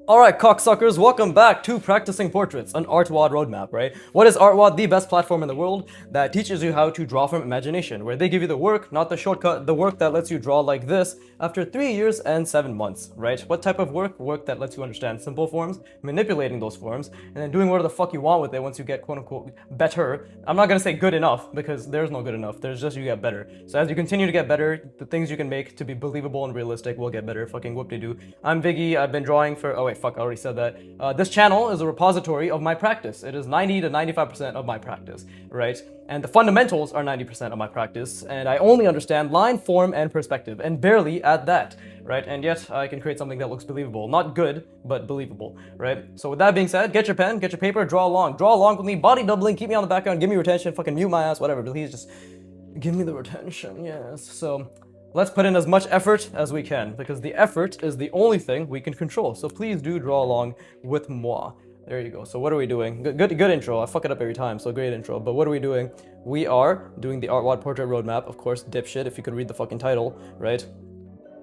Alright, cocksuckers, welcome back to Practicing Portraits, an artwod roadmap, right? What is artwod? The best platform in the world that teaches you how to draw from imagination, where they give you the work, not the shortcut, the work that lets you draw like this after 3 years and 7 months, right? What type of work? Work that lets you understand simple forms, manipulating those forms, and then doing whatever the fuck you want with it once you get quote-unquote better. I'm not gonna say good enough, because there's no good enough, there's just you get better. So as you continue to get better, the things you can make to be believable and realistic will get better. Fucking whoop-de-doo. I'm Viggy, I've been drawing for, oh wait, fuck, I already said that. This channel is a repository of my practice. It is 90 to 95% of my practice, right? And the fundamentals are 90% of my practice, and I only understand line, form, and perspective, and barely at that, right? And yet, I can create something that looks believable. Not good, but believable, right? So with that being said, get your pen, get your paper, draw along. Draw along with me, body doubling, keep me on the background, give me retention, fucking mute my ass, whatever, please just give me the retention, yes. So, let's put in as much effort as we can, because the effort is the only thing we can control. So please do draw along with moi. There you go. So what are we doing? Good intro. I fuck it up every time, so great intro. But what are we doing? We are doing the artwod portrait roadmap, of course, dipshit, if you could read the fucking title, right?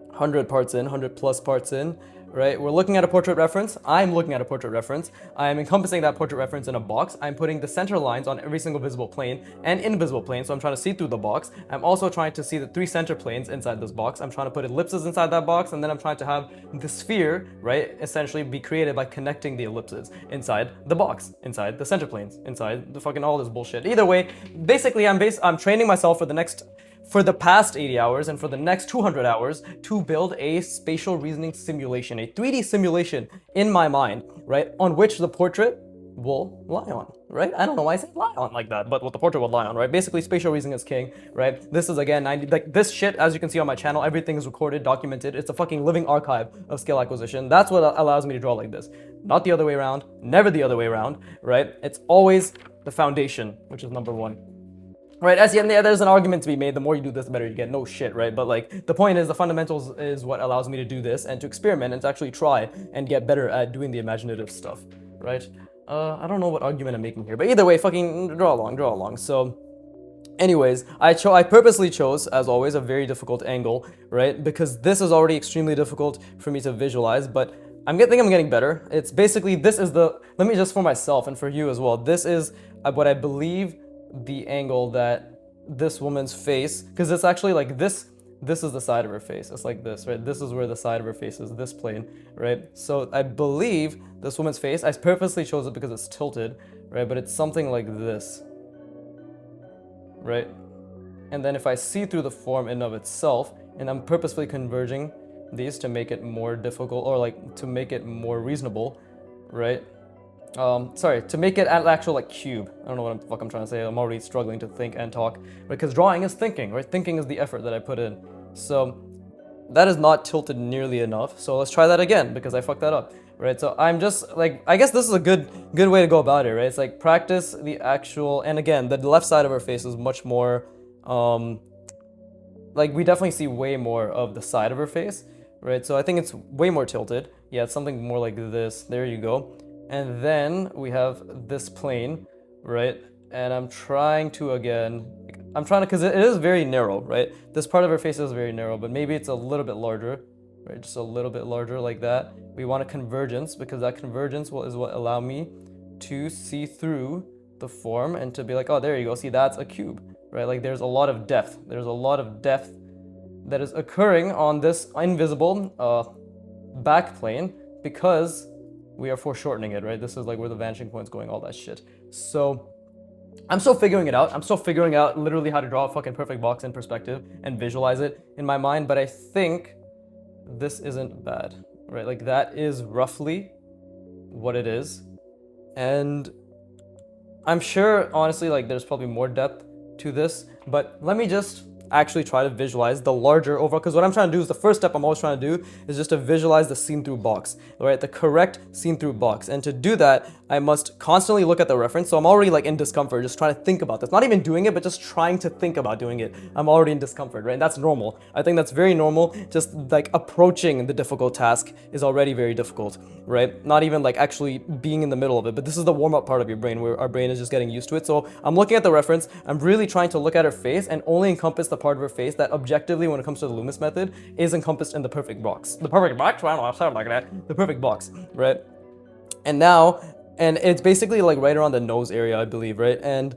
100 parts in, 100 plus parts in, right? We're looking at a portrait reference. I'm looking at a portrait reference. I am encompassing that portrait reference in a box. I'm putting the center lines on every single visible plane and invisible plane, so I'm trying to see through the box. I'm also trying to see the 3 center planes inside this box. I'm trying to put ellipses inside that box, and then I'm trying to have the sphere, right, essentially be created by connecting the ellipses inside the box, inside the center planes, inside the fucking all this bullshit. Either way, basically I'm training myself for the past 80 hours and for the next 200 hours to build a spatial reasoning simulation, a 3D simulation in my mind, right, on which the portrait will lie on, right? I don't know why I say lie on like that, but what the portrait will lie on, right? Basically, spatial reasoning is king, right? This is, again, 90, like, this shit, as you can see on my channel, everything is recorded, documented. It's a fucking living archive of skill acquisition. That's what allows me to draw like this. Not the other way around, never the other way around, right? It's always the foundation, which is number one. Right, as the end, there's an argument to be made. The more you do this, the better you get. No shit, right? But like, the point is, the fundamentals is what allows me to do this and to experiment and to actually try and get better at doing the imaginative stuff, right? I don't know what argument I'm making here, but either way, fucking draw along. So, anyways, I purposely chose, as always, a very difficult angle, right? Because this is already extremely difficult for me to visualize, but I think I'm getting better. It's basically, let me just for myself and for you as well, this is what I believe the angle that this woman's face, because it's actually like this is the side of her face. It's like this, right? This is where the side of her face is, this plane, right? So I believe this woman's face, I purposely chose it because it's tilted, right? But it's something like this, right? And then if I see through the form in and of itself, and I'm purposefully converging these to make it more difficult, or like to make it more reasonable, right? To make it an actual like cube. I don't know what the fuck I'm trying to say. I'm already struggling to think and talk because drawing is thinking, right? Thinking is the effort that I put in. So that is not tilted nearly enough. So let's try that again because I fucked that up, right? So I'm just like, I guess this is a good way to go about it, right? It's like practice the actual, and again, the left side of her face is much more, like we definitely see way more of the side of her face, right? So I think it's way more tilted. Yeah, it's something more like this. There you go. And then we have this plane, right? And I'm trying to, because it is very narrow, right? This part of her face is very narrow, but maybe it's a little bit larger, right? Just a little bit larger like that. We want a convergence because that convergence is what allow me to see through the form and to be like, oh, there you go. See, that's a cube, right? Like there's a lot of depth. There's a lot of depth that is occurring on this invisible back plane because we are foreshortening it, right? This is like where the vanishing point's going, all that shit. So I'm still figuring it out. I'm still figuring out literally how to draw a fucking perfect box in perspective and visualize it in my mind, but I think this isn't bad, right? Like that is roughly what it is. And I'm sure, honestly, like there's probably more depth to this, but let me just actually try to visualize the larger overall, because what I'm trying to do is the first step I'm always trying to do is just to visualize the seen-through box, right? The correct seen-through box. And to do that, I must constantly look at the reference. So I'm already like in discomfort, just trying to think about this. Not even doing it, but just trying to think about doing it. I'm already in discomfort, right? And that's normal. I think that's very normal. Just like approaching the difficult task is already very difficult, right? Not even like actually being in the middle of it, but this is the warm-up part of your brain where our brain is just getting used to it. So I'm looking at the reference. I'm really trying to look at her face and only encompass the part of her face that objectively, when it comes to the Loomis method, is encompassed in the perfect box. The perfect box? I don't know, I sound like that. The perfect box, right? And now, and it's basically like right around the nose area, I believe, right? And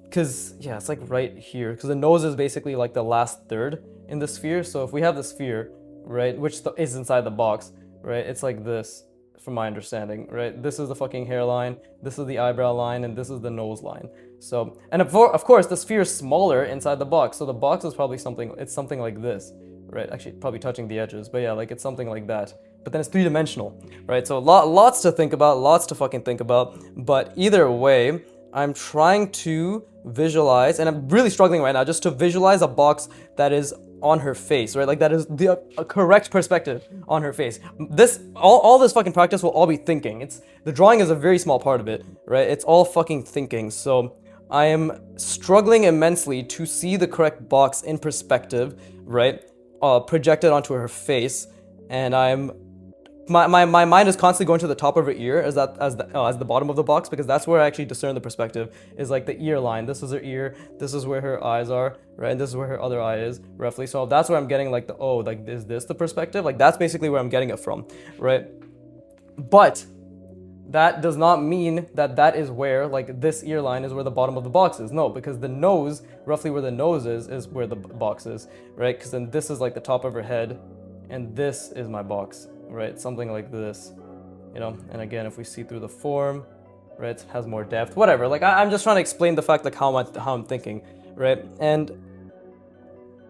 because, yeah, it's like right here, because the nose is basically like the last third in the sphere. So if we have the sphere, right, which is inside the box, right, it's like this, from my understanding, right? This is the fucking hairline, this is the eyebrow line, and this is the nose line. So, and of course, the sphere is smaller inside the box, so the box is probably something, it's something like this, right? Actually, probably touching the edges, but yeah, like it's something like that. But then it's three-dimensional, right? So lots to think about, lots to fucking think about, but either way, I'm trying to visualize, and I'm really struggling right now just to visualize a box that is on her face, right? Like that is the correct perspective on her face. This all this fucking practice will all be thinking. It's the drawing is a very small part of it, right? It's all fucking thinking. So I am struggling immensely to see the correct box in perspective, right? Projected onto her face, and my mind is constantly going to the top of her ear as the bottom of the box, because that's where I actually discern the perspective, is like the ear line. This is her ear, this is where her eyes are, right? And this is where her other eye is, roughly. So that's where I'm getting like is this the perspective? Like that's basically where I'm getting it from, right? But that does not mean that is where, like, this ear line is where the bottom of the box is. No, because the nose, roughly where the nose is where the box is, right? Because then this is like the top of her head, and this is my box, right? Something like this, you know? And again, if we see through the form, right, it has more depth, whatever. Like, I'm just trying to explain the fact, like, how I'm thinking, right? And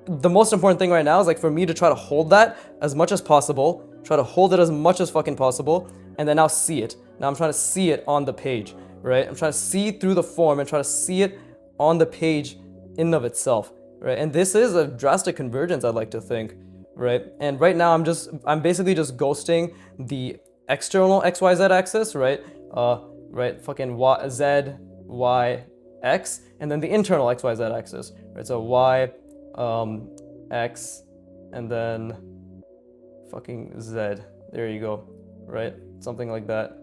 the most important thing right now is, like, for me to try to hold that as much as possible, try to hold it as much as fucking possible, and then now see it. Now I'm trying to see it on the page, right? I'm trying to see through the form and try to see it on the page in and of itself, right? And this is a drastic convergence, I'd like to think, right? And right now I'm basically just ghosting the external XYZ axis, right? Right, fucking Z, Y, X, and then the internal XYZ axis, right? So Y, X, and then fucking Z. There you go, right? Something like that.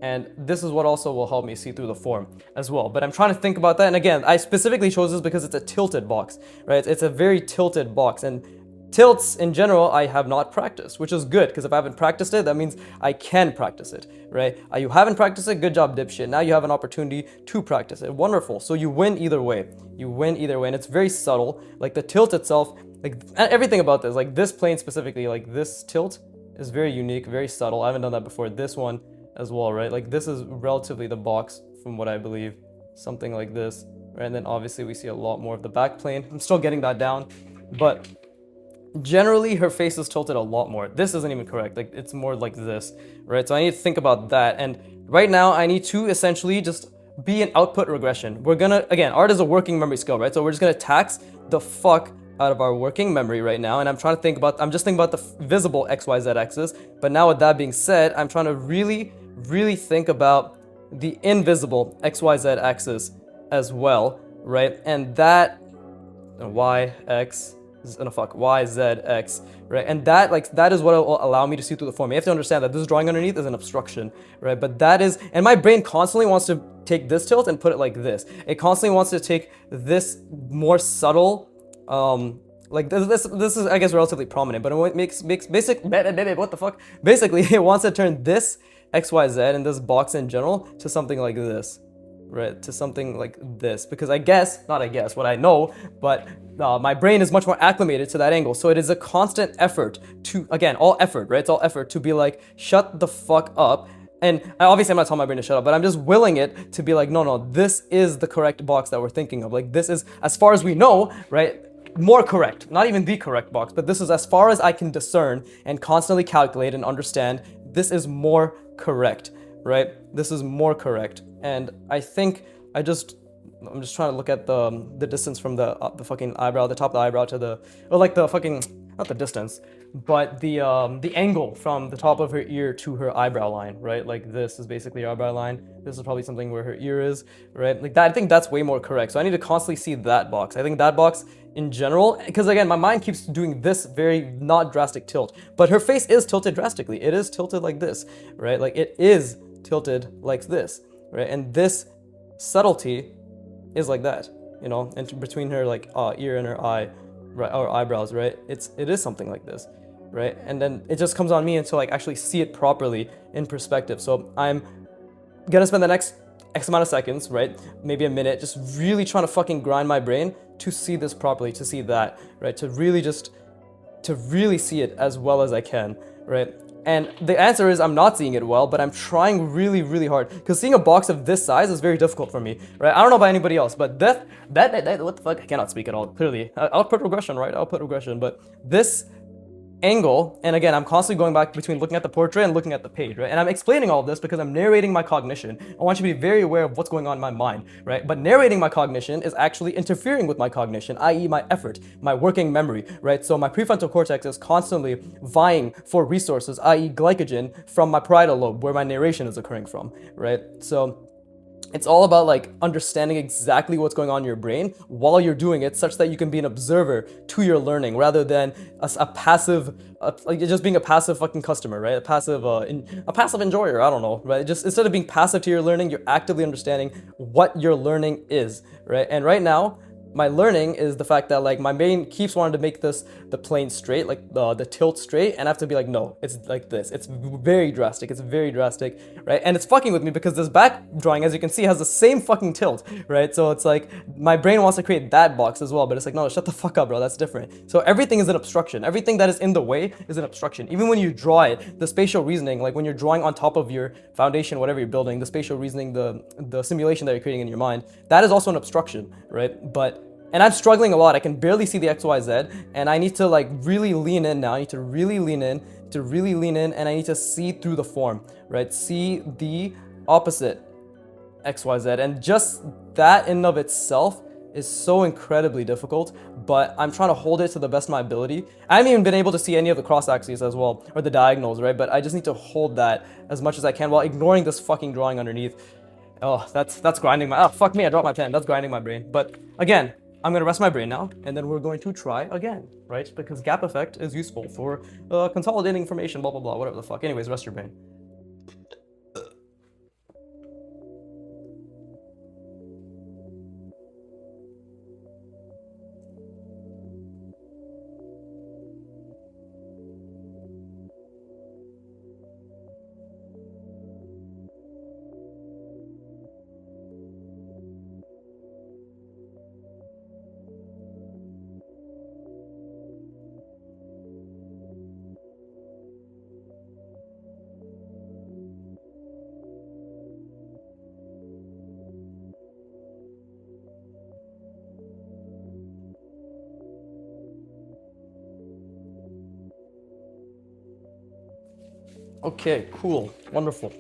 And this is what also will help me see through the form as well. But I'm trying to think about that. And again, I specifically chose this because it's a tilted box, right? It's a very tilted box. And tilts in general, I have not practiced, which is good, because if I haven't practiced it, that means I can practice it, right? You haven't practiced it, good job, dipshit. Now you have an opportunity to practice it. Wonderful. So you win either way. You win either way. And it's very subtle. Like the tilt itself, like everything about this, like this plane specifically, like this tilt is very unique, very subtle. I haven't done that before. This one as well, right? Like this is relatively the box from what I believe, something like this, right? And then obviously we see a lot more of the back plane. I'm still getting that down, but generally her face is tilted a lot more. This isn't even correct. Like it's more like this, right? So I need to think about that. And right now I need to essentially just be an output regression. We're gonna, again, art is a working memory skill, right? So we're just gonna tax the fuck out of our working memory right now, and I'm just thinking about the visible XYZ axis. But now with that being said, I'm trying to really think about the invisible XYZ axis as well, right? And that Y, X, Y, Z, X, right? And that is what will allow me to see through the form. You have to understand that this drawing underneath is an obstruction, right? But that is, and my brain constantly wants to take this tilt and put it like this. It constantly wants to take this more subtle, like this is, I guess, relatively prominent, but it makes basic, what the fuck? Basically, it wants to turn this XYZ and this box in general to something like this, right? To something like this, because what I know, but my brain is much more acclimated to that angle. So it is a constant effort to, again, all effort, right? It's all effort to be like, shut the fuck up. And obviously I'm not telling my brain to shut up, but I'm just willing it to be like, no, this is the correct box that we're thinking of. Like this is, as far as we know, right? More correct, not even the correct box, but this is as far as I can discern and constantly calculate and understand. This is more correct, right? This is more correct. And I think I'm just trying to look at the distance from the fucking eyebrow, the top of the eyebrow to the, or like the fucking, not the distance, but the angle from the top of her ear to her eyebrow line, right? Like this is basically her eyebrow line. This is probably something where her ear is, right? Like that, I think that's way more correct. So I need to constantly see that box. I think that box in general, because again, my mind keeps doing this very not drastic tilt, but her face is tilted drastically. It is tilted like this, right? Like it is tilted like this, right? And this subtlety is like that, you know, and between her like ear and her eye, right, or eyebrows, right? It is something like this, right? And then it just comes on me until like actually see it properly in perspective. So I'm gonna spend the next X amount of seconds, right? Maybe a minute, just really trying to fucking grind my brain to see this properly, to see that, right? To really see it as well as I can, right? And the answer is I'm not seeing it well, but I'm trying really, really hard. Because seeing a box of this size is very difficult for me, right? I don't know about anybody else, but that what the fuck? I cannot speak at all, clearly. I'll put regression, right? I'll put regression, but this angle, and again, I'm constantly going back between looking at the portrait and looking at the page, right? And I'm explaining all of this because I'm narrating my cognition. I want you to be very aware of what's going on in my mind, right? But narrating my cognition is actually interfering with my cognition, i.e. my effort, my working memory, right? So my prefrontal cortex is constantly vying for resources, i.e. glycogen, from my parietal lobe, where my narration is occurring from, right? So it's all about like understanding exactly what's going on in your brain while you're doing it, such that you can be an observer to your learning rather than a passive, like just being a passive fucking customer, right? A passive enjoyer. I don't know, right? Just instead of being passive to your learning, you're actively understanding what your learning is, right? And right now, my learning is the fact that like my brain keeps wanting to make the plane straight, like the tilt straight, and I have to be like, no, it's like this. It's very drastic, right? And it's fucking with me because this back drawing, as you can see, has the same fucking tilt, right? So it's like my brain wants to create that box as well, but it's like, no, shut the fuck up, bro, that's different. So everything is an obstruction. Everything that is in the way is an obstruction. Even when you draw it, the spatial reasoning, like when you're drawing on top of your foundation, whatever you're building, the spatial reasoning, the simulation that you're creating in your mind, that is also an obstruction, right? And I'm struggling a lot. I can barely see the XYZ, and I need to like really lean in now. I need to really lean in, and I need to see through the form, right? See the opposite XYZ, and just that in and of itself is so incredibly difficult, but I'm trying to hold it to the best of my ability. I haven't even been able to see any of the cross axes as well, or the diagonals, right? But I just need to hold that as much as I can while ignoring this fucking drawing underneath. Oh, that's grinding my, oh, fuck me, I dropped my pen. That's grinding my brain. But again, I'm gonna rest my brain now, and then we're going to try again, right? Because gap effect is useful for consolidating information, blah, blah, blah, whatever the fuck. Anyways, rest your brain. Okay, cool, wonderful.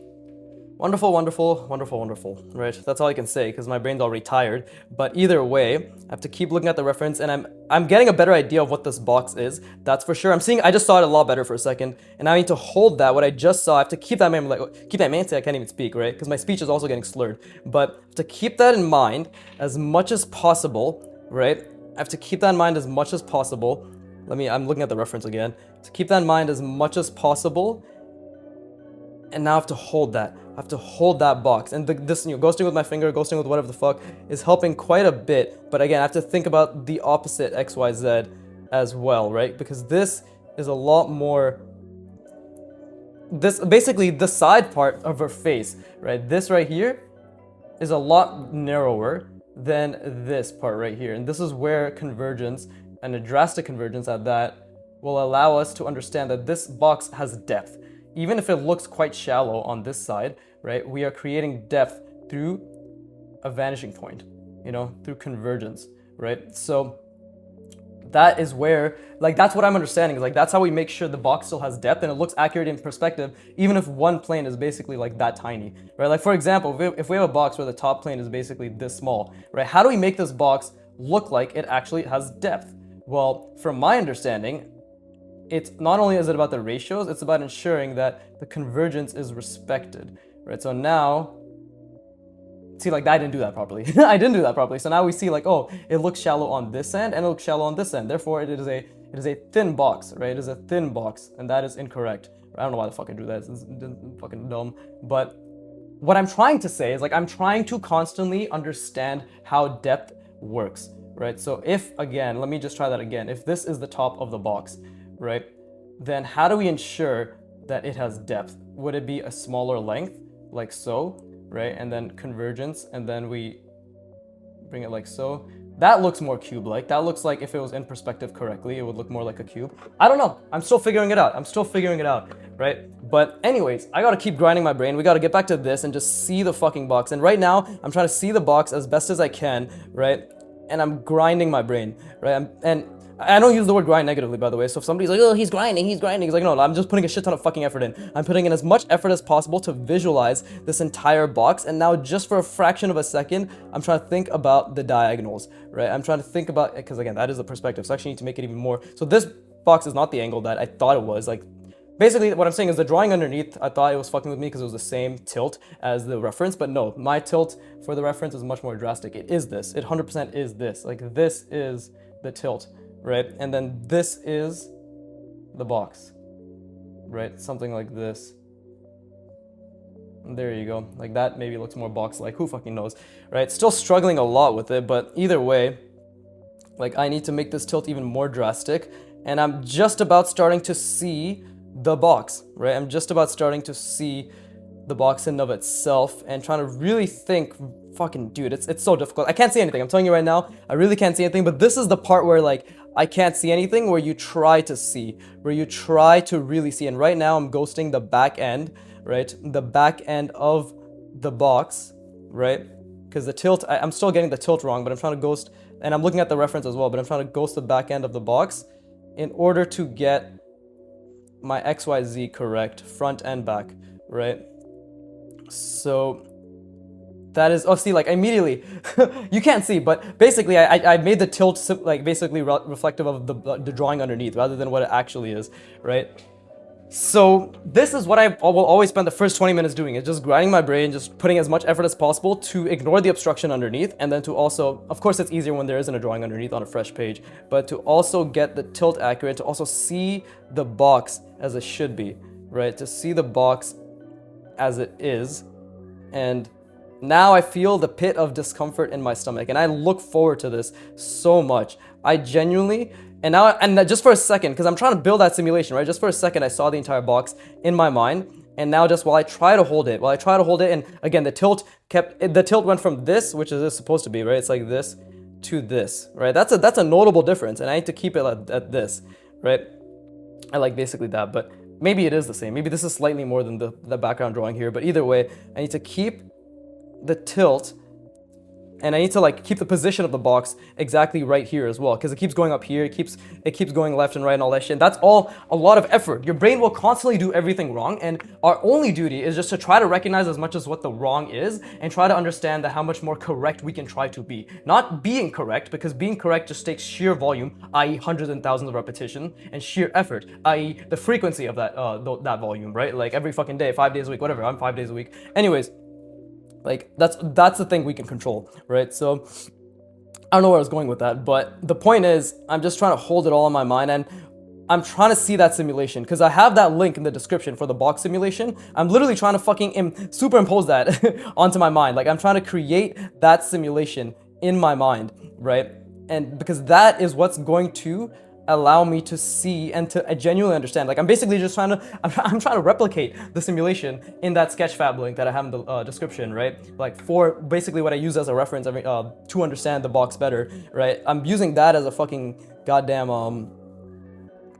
Wonderful, wonderful, wonderful, wonderful, right? That's all I can say because my brain's already tired. But either way, I have to keep looking at the reference, and I'm getting a better idea of what this box is. That's for sure. I just saw it a lot better for a second, and I need to hold that. What I just saw, I have to keep that in mind. Like, keep that in mind. I can't even speak, right? Because my speech is also getting slurred. But to keep that in mind as much as possible, right? I have to keep that in mind as much as possible. I'm looking at the reference again. To keep that in mind as much as possible. And now I have to hold that. I have to hold that box. And this, ghosting with my finger, ghosting with whatever the fuck, is helping quite a bit. But again, I have to think about the opposite XYZ as well, right? Because this is a lot more... basically, the side part of her face, right? This right here is a lot narrower than this part right here. And this is where convergence, and a drastic convergence at that, will allow us to understand that this box has depth. Even if it looks quite shallow on this side, right, we are creating depth through a vanishing point, through convergence, right? So that is where, like, that's what I'm understanding, is like, that's how we make sure the box still has depth and it looks accurate in perspective, even if one plane is basically like that tiny, right? Like, for example, if we have a box where the top plane is basically this small, right? How do we make this box look like it actually has depth? Well, from my understanding, it's not only is it about the ratios, it's about ensuring that the convergence is respected, right? So now, see, like, I didn't do that properly. I didn't do that properly. So now we see, like, oh, it looks shallow on this end and it looks shallow on this end. Therefore, it is a thin box, right? It is a thin box, and that is incorrect. I don't know why the fuck I do that. It's fucking dumb. But what I'm trying to say is, like, I'm trying to constantly understand how depth works, right? So if, again, let me just try that again. If this is the top of the box, right, then how do we ensure that it has depth? Would it be a smaller length, like so, right? And then convergence, and then we bring it like so. That looks more cube-like. That looks like if it was in perspective correctly, it would look more like a cube. I don't know. I'm still figuring it out. Right? But anyways, I gotta keep grinding my brain. We gotta get back to this and just see the fucking box. And right now, I'm trying to see the box as best as I can, right? And I'm grinding my brain, right? And I don't use the word grind negatively, by the way. So if somebody's like, oh, he's grinding. He's like, no, I'm just putting a shit ton of fucking effort in. I'm putting in as much effort as possible to visualize this entire box. And now just for a fraction of a second, I'm trying to think about the diagonals, right? I'm trying to think about, because again, that is the perspective. So I actually need to make it even more. So this box is not the angle that I thought it was. Like, basically what I'm saying is the drawing underneath, I thought it was fucking with me because it was the same tilt as the reference, but no, my tilt for the reference is much more drastic. It is this. It 100% is this. Like, this is the tilt, right? And then this is the box, right? Something like this. There you go. Like, that maybe looks more box-like. Who fucking knows, right? Still struggling a lot with it, but either way, like, I need to make this tilt even more drastic, and I'm just about starting to see the box, right? I'm just about starting to see the box in and of itself and trying to really think. Fucking dude, it's so difficult. I can't see anything. I'm telling you right now, I really can't see anything. But this is the part where, like, I can't see anything, where you try to see, where you try to really see. And right now I'm ghosting the back end, right? The back end of the box, right? Because the tilt, I'm still getting the tilt wrong, but I'm trying to ghost, and I'm looking at the reference as well, but I'm trying to ghost the back end of the box in order to get my XYZ correct, front and back, right? So that is, oh, see, like, immediately, you can't see, but basically, I made the tilt, like, basically reflective of the drawing underneath, rather than what it actually is, right? So this is what I will always spend the first 20 minutes doing, is just grinding my brain, just putting as much effort as possible to ignore the obstruction underneath, and then to also, of course, it's easier when there isn't a drawing underneath on a fresh page, but to also get the tilt accurate, to also see the box as it should be, right? To see the box as it is, and now I feel the pit of discomfort in my stomach, and I look forward to this so much. I genuinely, and just for a second, because I'm trying to build that simulation, right? Just for a second, I saw the entire box in my mind, and now just while I try to hold it, and again, the tilt went from this, which is supposed to be, right? It's like this to this, right? That's a notable difference, and I need to keep it at this, right? I like basically that, but maybe it is the same. Maybe this is slightly more than the background drawing here, but either way, I need to keep the tilt, and I need to, like, keep the position of the box exactly right here as well, because it keeps going up here, it keeps going left and right and all that shit. That's all a lot of effort. Your brain will constantly do everything wrong, and our only duty is just to try to recognize as much as what the wrong is and try to understand that how much more correct we can try to be. Not being correct, because being correct just takes sheer volume, i.e. hundreds and thousands of repetition, and sheer effort, i.e. the frequency of that volume, right? Like, every fucking day, 5 days a week, whatever, I'm 5 days a week. Anyways, like, that's the thing we can control, right? So I don't know where I was going with that, but the point is, I'm just trying to hold it all in my mind, and I'm trying to see that simulation, because I have that link in the description for the box simulation. I'm literally trying to fucking superimpose that onto my mind. Like, I'm trying to create that simulation in my mind, right? And because that is what's going to allow me to see and to genuinely understand. Like, I'm basically just I'm trying to replicate the simulation in that Sketchfab link that I have in the description, right? Like, for basically what I use as a reference to understand the box better, right? I'm using that as a fucking goddamn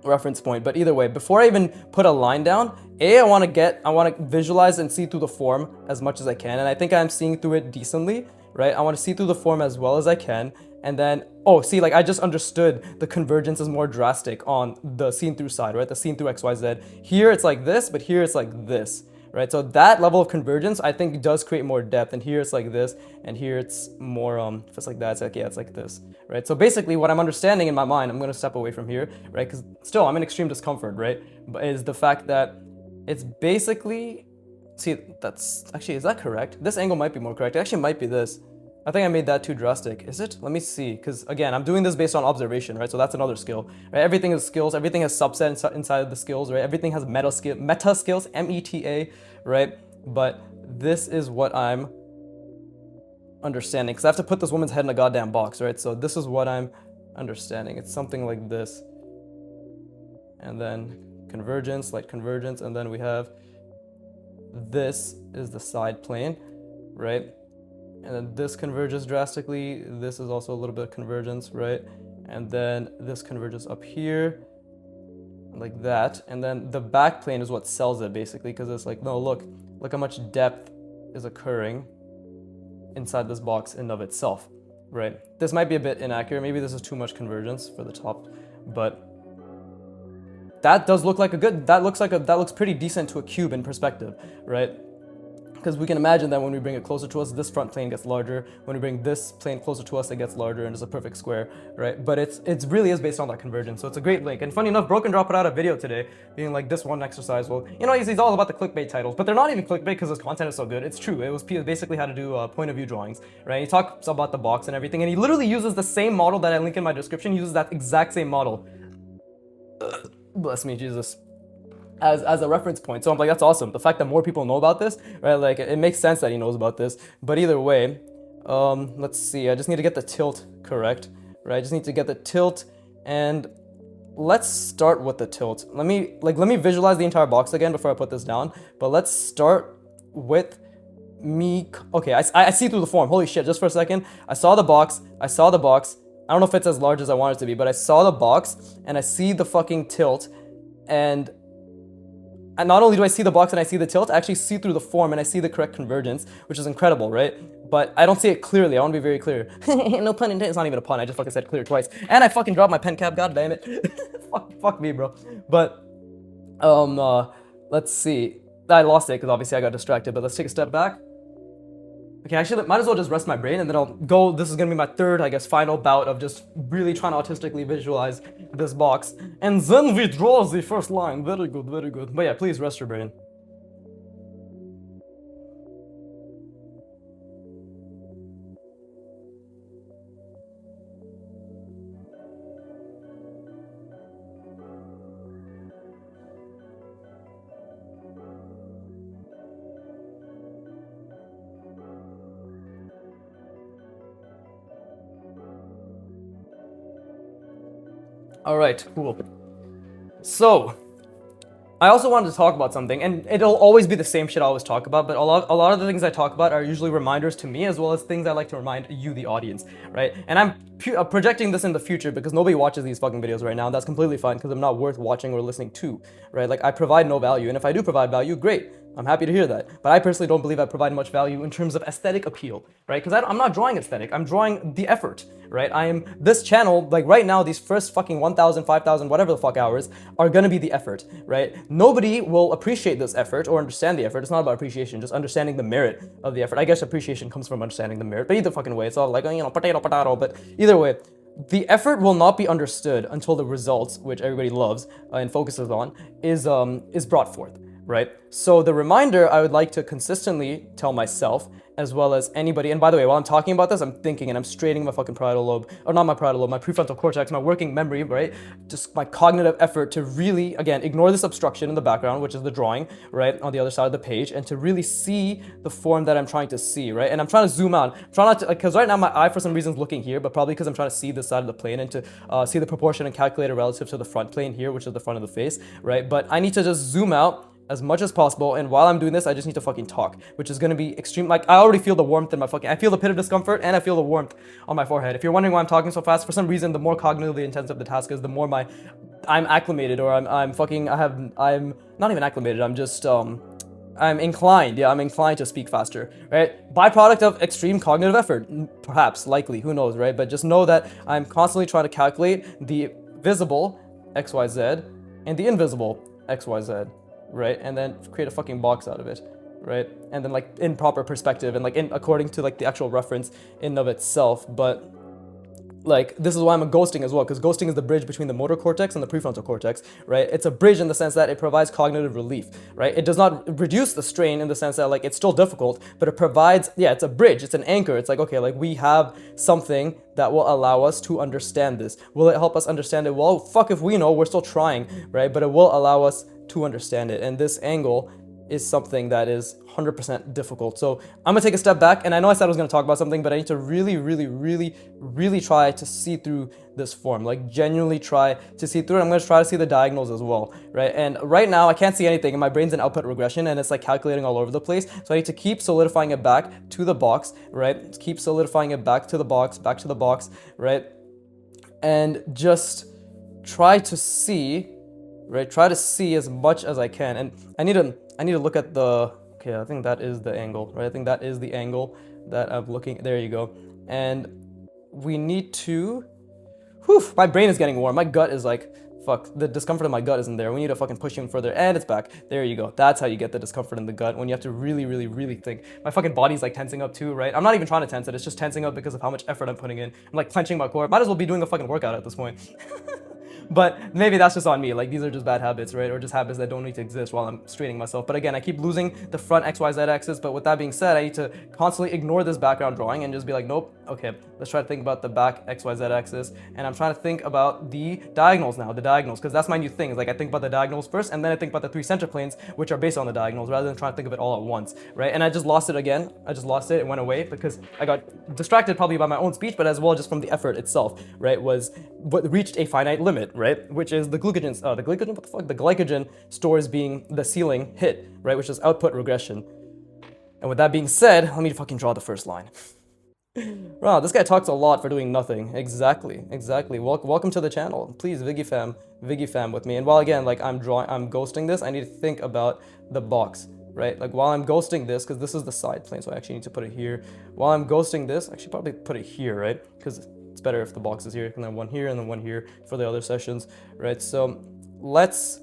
reference point. But either way, before I even put a line down, I want to visualize and see through the form as much as I can, and I think I'm seeing through it decently, right? I want to see through the form as well as I can. And then, oh, see, like, I just understood the convergence is more drastic on the seen through side, right? The seen through XYZ. Here it's like this, but here it's like this, right? So that level of convergence, I think, does create more depth. And here it's like this, and here it's more, if it's like that, it's like, yeah, it's like this, right? So basically what I'm understanding in my mind, I'm going to step away from here, right? Because still, I'm in extreme discomfort, right? But is the fact that it's basically, see, that's, actually, is that correct? This angle might be more correct. It actually might be this. I think I made that too drastic. Is it? Let me see. Because again, I'm doing this based on observation, right? So that's another skill, right? Everything is skills. Everything has subset inside of the skills, right? Everything has meta skills, META, right? But this is what I'm understanding, because I have to put this woman's head in a goddamn box, right? So this is what I'm understanding. It's something like this. And then convergence, light convergence, and then we have this is the side plane, right? And then this converges drastically. This is also a little bit of convergence, right? And then this converges up here, like that. And then the back plane is what sells it, basically, because it's like, no, look how much depth is occurring inside this box in and of itself, right? This might be a bit inaccurate. Maybe this is too much convergence for the top, but that does look like that looks pretty decent to a cube in perspective, right? Because we can imagine that when we bring it closer to us, this front plane gets larger. When we bring this plane closer to us, it gets larger and it's a perfect square, right? But it's really is based on that convergence. So it's a great link. And funny enough, Broken Draw put out a video today being like, this one exercise, well, you know, he's all about the clickbait titles, but they're not even clickbait because his content is so good. It's true. It was basically how to do point of view drawings, right? He talks about the box and everything, and he literally uses the same model that I link in my description. He uses that exact same model. Bless me, Jesus. As a reference point. So I'm like, that's awesome. The fact that more people know about this, right? Like, it makes sense that he knows about this. But either way, let's see. I just need to get the tilt correct, right? I just need to get the tilt, and let's start with the tilt. Let me visualize the entire box again before I put this down. But let's start with me. Okay, I see through the form. Holy shit! Just for a second, I saw the box. I don't know if it's as large as I want it to be, but I saw the box and I see the fucking tilt, and not only do I see the box and I see the tilt, I actually see through the form and I see the correct convergence, which is incredible, right? But I don't see it clearly. I want to be very clear. No pun intended. It's not even a pun. I just fucking said clear twice. And I fucking dropped my pen cap. God damn it. fuck me, bro. But, let's see. I lost it because obviously I got distracted, but let's take a step back. Okay, actually, might as well just rest my brain and then I'll go. This is gonna be my third, I guess, final bout of just really trying to autistically visualize this box. And then we draw the first line. Very good, very good. But yeah, please rest your brain. All right, cool. So, I also wanted to talk about something, and it'll always be the same shit I always talk about, but a lot of the things I talk about are usually reminders to me, as well as things I like to remind you, the audience, right? And I'm projecting this in the future because nobody watches these fucking videos right now, and that's completely fine because I'm not worth watching or listening to, right? Like, I provide no value, and if I do provide value, great. I'm happy to hear that. But I personally don't believe I provide much value in terms of aesthetic appeal, right? Because I'm not drawing aesthetic, I'm drawing the effort, right? This channel, like right now, these first fucking 1,000, 5,000, whatever the fuck hours are gonna be the effort, right? Nobody will appreciate this effort or understand the effort. It's not about appreciation, just understanding the merit of the effort. I guess appreciation comes from understanding the merit, but either fucking way, it's all like, you know, potato, but either way, the effort will not be understood until the results, which everybody loves and focuses on, is brought forth. Right? So the reminder I would like to consistently tell myself, as well as anybody, and by the way, while I'm talking about this, I'm thinking and I'm straightening my fucking parietal lobe, or not my parietal lobe, my prefrontal cortex, my working memory, right? Just my cognitive effort to really, again, ignore this obstruction in the background, which is the drawing, right, on the other side of the page, and to really see the form that I'm trying to see, right? And I'm trying to zoom out. Try not to, because right now my eye for some reason is looking here, but probably because I'm trying to see this side of the plane and to see the proportion and calculate it relative to the front plane here, which is the front of the face, right? But I need to just zoom out as much as possible, and while I'm doing this, I just need to fucking talk, which is gonna be extreme. Like, I already feel the warmth in my I feel the pit of discomfort, and I feel the warmth on my forehead. If you're wondering why I'm talking so fast, for some reason, the more cognitively intensive the task is, the more I'm acclimated, or I'm not even acclimated, I'm just, I'm inclined to speak faster, right? Byproduct of extreme cognitive effort, perhaps, likely, who knows, right? But just know that I'm constantly trying to calculate the visible XYZ and the invisible XYZ. Right, and then create a fucking box out of it, right? And then like in proper perspective and like according to like the actual reference in and of itself. But like, this is why I'm a ghosting as well, because ghosting is the bridge between the motor cortex and the prefrontal cortex, right? It's a bridge in the sense that it provides cognitive relief, right? It does not reduce the strain in the sense that like it's still difficult, but it provides, yeah, it's a bridge, it's an anchor. It's like, okay, like we have something that will allow us to understand this. Will it help us understand it? Well, fuck if we know, we're still trying, right? But it will allow us to understand it. And this angle is something that is 100% difficult. So I'm gonna take a step back, and I know I said I was gonna talk about something, but I need to really try to see through this form, like genuinely try to see through it. I'm gonna try to see the diagonals as well, right? And right now I can't see anything, and my brain's in output regression, and it's like calculating all over the place. So I need to keep solidifying it back to the box, right? Keep solidifying it back to the box, right? And just try to see, right? Try to see as much as I can. And I need to look at the, okay, I think that is the angle, right? I think that is the angle that I'm looking, there you go. And we need to, my brain is getting warm. My gut is like, fuck, the discomfort of my gut isn't there. We need to fucking push even further, and it's back. There you go. That's how you get the discomfort in the gut, when you have to really think. My fucking body's like tensing up too, right? I'm not even trying to tense it. It's just tensing up because of how much effort I'm putting in. I'm like clenching my core. Might as well be doing a fucking workout at this point. But maybe that's just on me. Like, these are just bad habits, right? Or just habits that don't need to exist while I'm straightening myself. But again, I keep losing the front XYZ axis. But with that being said, I need to constantly ignore this background drawing and just be like, nope, okay, let's try to think about the back XYZ axis. And I'm trying to think about the diagonals now, because that's my new thing. Is like, I think about the diagonals first, and then I think about the three center planes, which are based on the diagonals, rather than trying to think of it all at once, right? And I just lost it again. It went away because I got distracted probably by my own speech, but as well just from the effort itself, right? Was what reached a finite limit, right? Which is the glycogen stores being the ceiling hit, right? Which is output regression. And with that being said, let me fucking draw the first line. Wow, this guy talks a lot for doing nothing. Exactly. Welcome to the channel. Please, Viggy fam with me. And while again, like I'm ghosting this, I need to think about the box, right? Like while I'm ghosting this, because this is the side plane, so I actually need to put it here. While I'm ghosting this, I should probably put it here, right? Because it's better if the box is here, and then one here, and then one here for the other sessions, right? So let's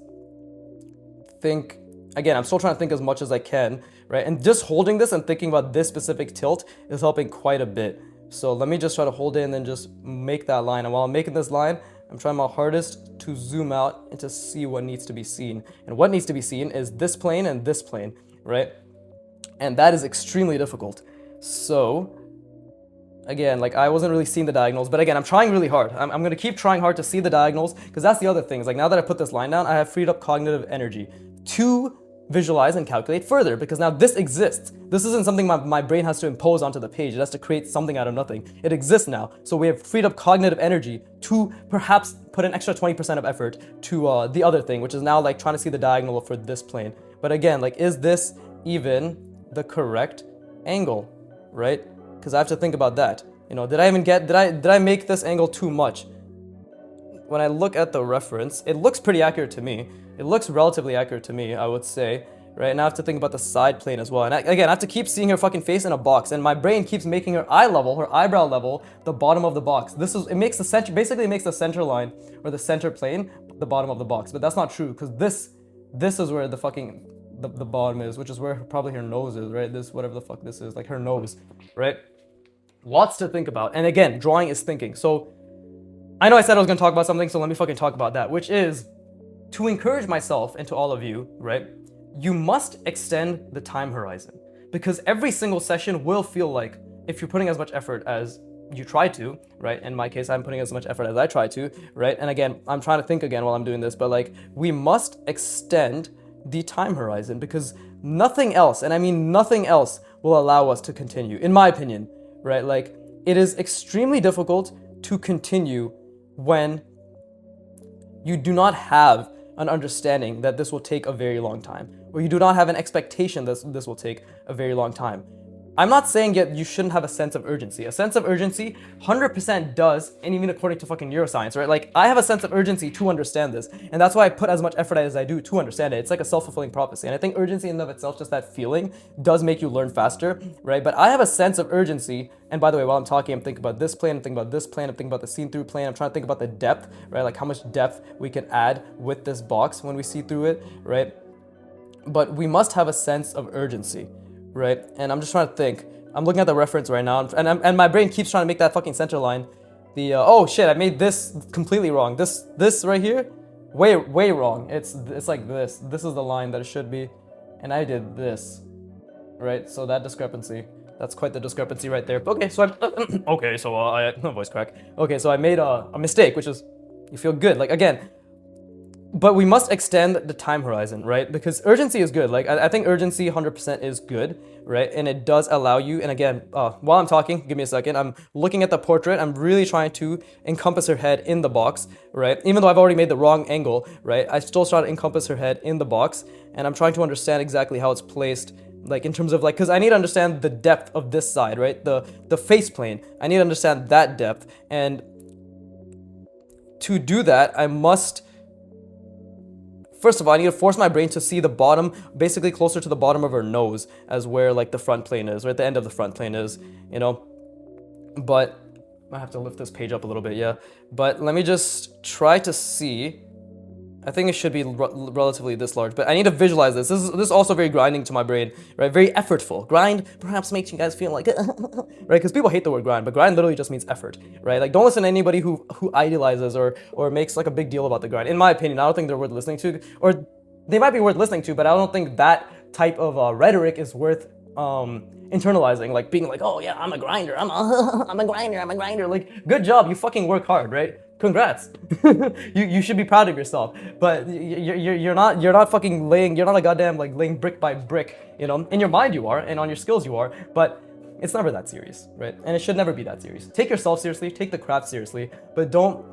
think, again, I'm still trying to think as much as I can, right? And just holding this and thinking about this specific tilt is helping quite a bit. So let me just try to hold it and then just make that line. And while I'm making this line, I'm trying my hardest to zoom out and to see what needs to be seen. And what needs to be seen is this plane and this plane, right? And that is extremely difficult. So again, like I wasn't really seeing the diagonals, but again, I'm trying really hard. I'm going to keep trying hard to see the diagonals, because that's the other thing. Is like now that I put this line down, I have freed up cognitive energy to visualize and calculate further, because now this exists. This isn't something my brain has to impose onto the page. It has to create something out of nothing. It exists now. So we have freed up cognitive energy to perhaps put an extra 20% of effort to the other thing, which is now like trying to see the diagonal for this plane. But again, like, is this even the correct angle, right? Because I have to think about that. You know, did I make this angle too much? When I look at the reference, it looks pretty accurate to me. It looks relatively accurate to me, I would say, right? And I have to think about the side plane as well. And again, I have to keep seeing her fucking face in a box, and my brain keeps making her eye level, her eyebrow level, the bottom of the box. It makes the center, basically it makes the center line, or the center plane, the bottom of the box. But that's not true, because this is where the fucking, the bottom is, which is where probably her nose is, right? This, whatever the fuck this is, like her nose, right? Lots to think about. And again, drawing is thinking. So I know I said I was going to talk about something, so let me fucking talk about that, which is to encourage myself and to all of you, right? You must extend the time horizon, because every single session will feel like, if you're putting as much effort as you try to, right? In my case, I'm putting as much effort as I try to, right? And again, I'm trying to think again while I'm doing this, but like, we must extend the time horizon, because nothing else, and I mean nothing else, will allow us to continue, in my opinion, right? Like, it is extremely difficult to continue when you do not have an understanding that this will take a very long time, or you do not have an expectation that this will take a very long time. I'm not saying yet you shouldn't have a sense of urgency. A sense of urgency 100% does, and even according to fucking neuroscience, right? Like, I have a sense of urgency to understand this, and that's why I put as much effort as I do to understand it. It's like a self-fulfilling prophecy, and I think urgency in and of itself, just that feeling, does make you learn faster, right? But I have a sense of urgency, and by the way, while I'm talking, I'm thinking about this plane, I'm thinking about this plane, I'm thinking about the seen-through plane, I'm trying to think about the depth, right? Like how much depth we can add with this box when we see through it, right? But we must have a sense of urgency, right? And I'm just trying to think. I'm looking at the reference right now, and my brain keeps trying to make that fucking center line. The oh shit, I made this completely wrong. This right here, way wrong. It's like this. This is the line that it should be, and I did this, right? So that discrepancy. That's quite the discrepancy right there. Okay, so I voice crack. Okay, so I made a mistake, which is, you feel good. Like again, but we must extend the time horizon, right? Because urgency is good. Like, I think urgency 100% is good, right? And it does allow you, and again, while I'm talking, give me a second, I'm looking at the portrait, I'm really trying to encompass her head in the box, right? Even though I've already made the wrong angle, right? I still try to encompass her head in the box, and I'm trying to understand exactly how it's placed, like in terms of like, because I need to understand the depth of this side, right? The face plane, I need to understand that depth, and to do that, I must, first of all, I need to force my brain to see the bottom, basically closer to the bottom of her nose as where like the front plane is, right? The end of the front plane is, you know? But I have to lift this page up a little bit, yeah. But let me just try to see. I think it should be relatively this large, but I need to visualize this. This is also very grinding to my brain, right? Very effortful. Grind perhaps makes you guys feel like, right? Because people hate the word grind, but grind literally just means effort, right? Like, don't listen to anybody who idealizes or makes like a big deal about the grind. In my opinion, I don't think they're worth listening to, or they might be worth listening to, but I don't think that type of rhetoric is worth internalizing, like being like, oh yeah, I'm a grinder, I'm a grinder. Like, good job, you fucking work hard, right? Congrats. you should be proud of yourself. But you're not fucking laying, you're not a goddamn like laying brick by brick, you know? In your mind you are, and on your skills you are, but it's never that serious, right? And it should never be that serious. Take yourself seriously, take the craft seriously, but don't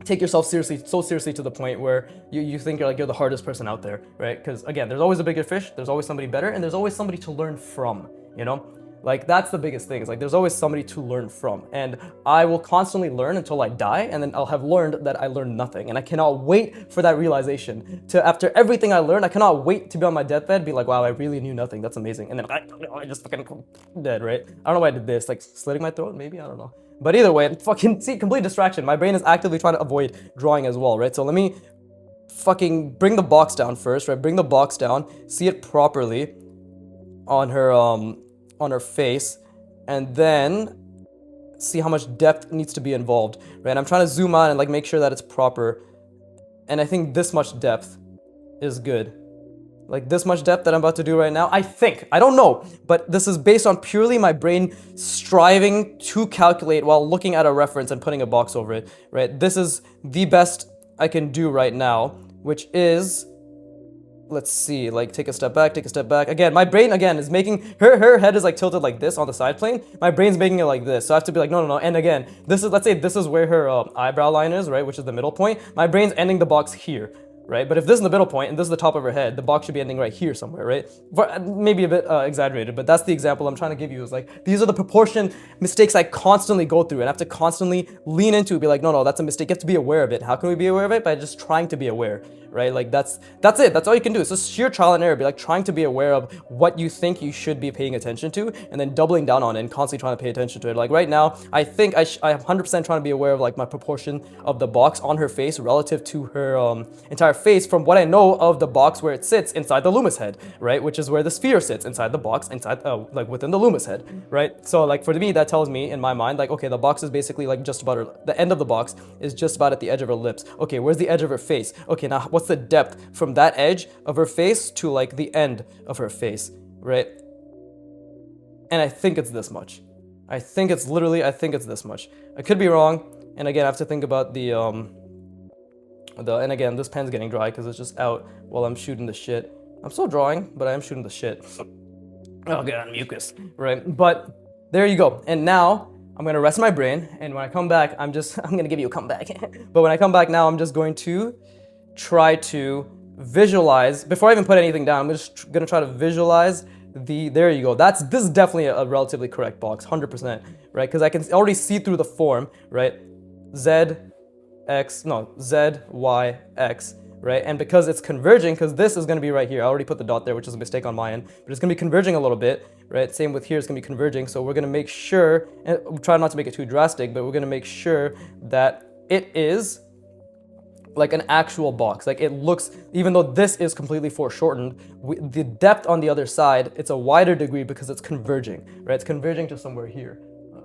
take yourself seriously, so seriously to the point where you think you're the hardest person out there, right? Because again, there's always a bigger fish, there's always somebody better, and there's always somebody to learn from, you know? Like, that's the biggest thing, is like there's always somebody to learn from, and I will constantly learn until I die, and then I'll have learned that I learned nothing, and I cannot wait for that realization. To after everything I learned, I cannot wait to be on my deathbed, be like, wow, I really knew nothing, that's amazing, and then I just fucking dead, right? I don't know why I did this, like slitting my throat, maybe, I don't know. But either way, fucking see, complete distraction. My brain is actively trying to avoid drawing as well, right? So let me fucking bring the box down first, right? Bring the box down, see it properly on her face, and then see how much depth needs to be involved, right? I'm trying to zoom out and like make sure that it's proper, and I think this much depth is good. Like this much depth that I'm about to do right now, I think, I don't know, but this is based on purely my brain striving to calculate while looking at a reference and putting a box over it, right? This is the best I can do right now, which is, let's see, like take a step back. Again, my brain again is making, her head is like tilted like this on the side plane. My brain's making it like this. So I have to be like, no. And again, this is, let's say this is where her eyebrow line is, right? Which is the middle point. My brain's ending the box here, right? But if this is the middle point and this is the top of her head, the box should be ending right here somewhere, right? Maybe a bit exaggerated, but that's the example I'm trying to give you, is like, these are the proportion mistakes I constantly go through and I have to constantly lean into, be like, no, that's a mistake. You have to be aware of it. How can we be aware of it? By just trying to be aware, right? Like that's it. That's all you can do. It's just sheer trial and error. Be like trying to be aware of what you think you should be paying attention to, and then doubling down on it and constantly trying to pay attention to it. Like right now, I think I'm 100% trying to be aware of like my proportion of the box on her face relative to her entire face, from what I know of the box where it sits inside the Loomis head, right? Which is where the sphere sits inside the box, inside like within the Loomis head, right? So like for me, that tells me in my mind, like, okay, the box is basically like just about her, the end of the box is just about at the edge of her lips. Okay, where's the edge of her face? Okay, now what's the depth from that edge of her face to like the end of her face, right? And I think it's this much. I think it's this much. I could be wrong, and again, I have to think about and again, this pen's getting dry because it's just out while I'm shooting the shit. I'm still drawing, but I am shooting the shit. Oh god, mucus, right? But there you go. And now I'm gonna rest my brain, and when I come back, I'm gonna give you a comeback. But when I come back now, I'm just going to try to visualize, before I even put anything down, I'm just gonna try to visualize there you go. This is definitely a relatively correct box, 100%, right? Because I can already see through the form, right? Z, Y, X, right? And because it's converging, because this is gonna be right here, I already put the dot there, which is a mistake on my end, but it's gonna be converging a little bit, right? Same with here, it's gonna be converging, so we're gonna make sure, and we'll try not to make it too drastic, but we're gonna make sure that it is like an actual box. Like it looks, even though this is completely foreshortened, the depth on the other side, it's a wider degree because it's converging, right? It's converging to somewhere here.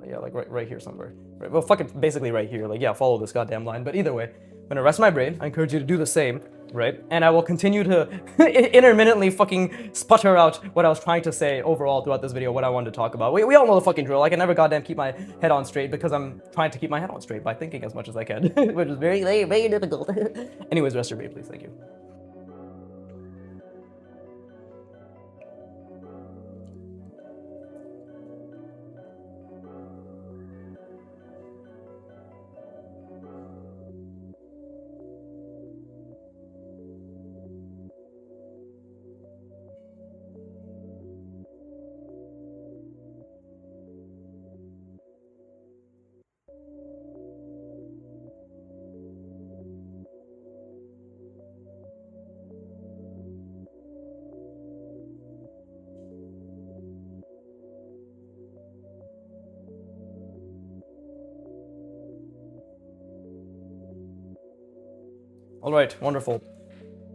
Yeah, like right here somewhere. Right? Well, fucking basically right here. Like, yeah, follow this goddamn line. But either way, I'm gonna rest my brain. I encourage you to do the same, right? And I will continue to intermittently fucking sputter out what I was trying to say overall throughout this video, what I wanted to talk about. We all know the fucking drill. I can never goddamn keep my head on straight because I'm trying to keep my head on straight by thinking as much as I can, which is very, very, very difficult. Anyways, rest your brain, please. Thank you. All right, wonderful.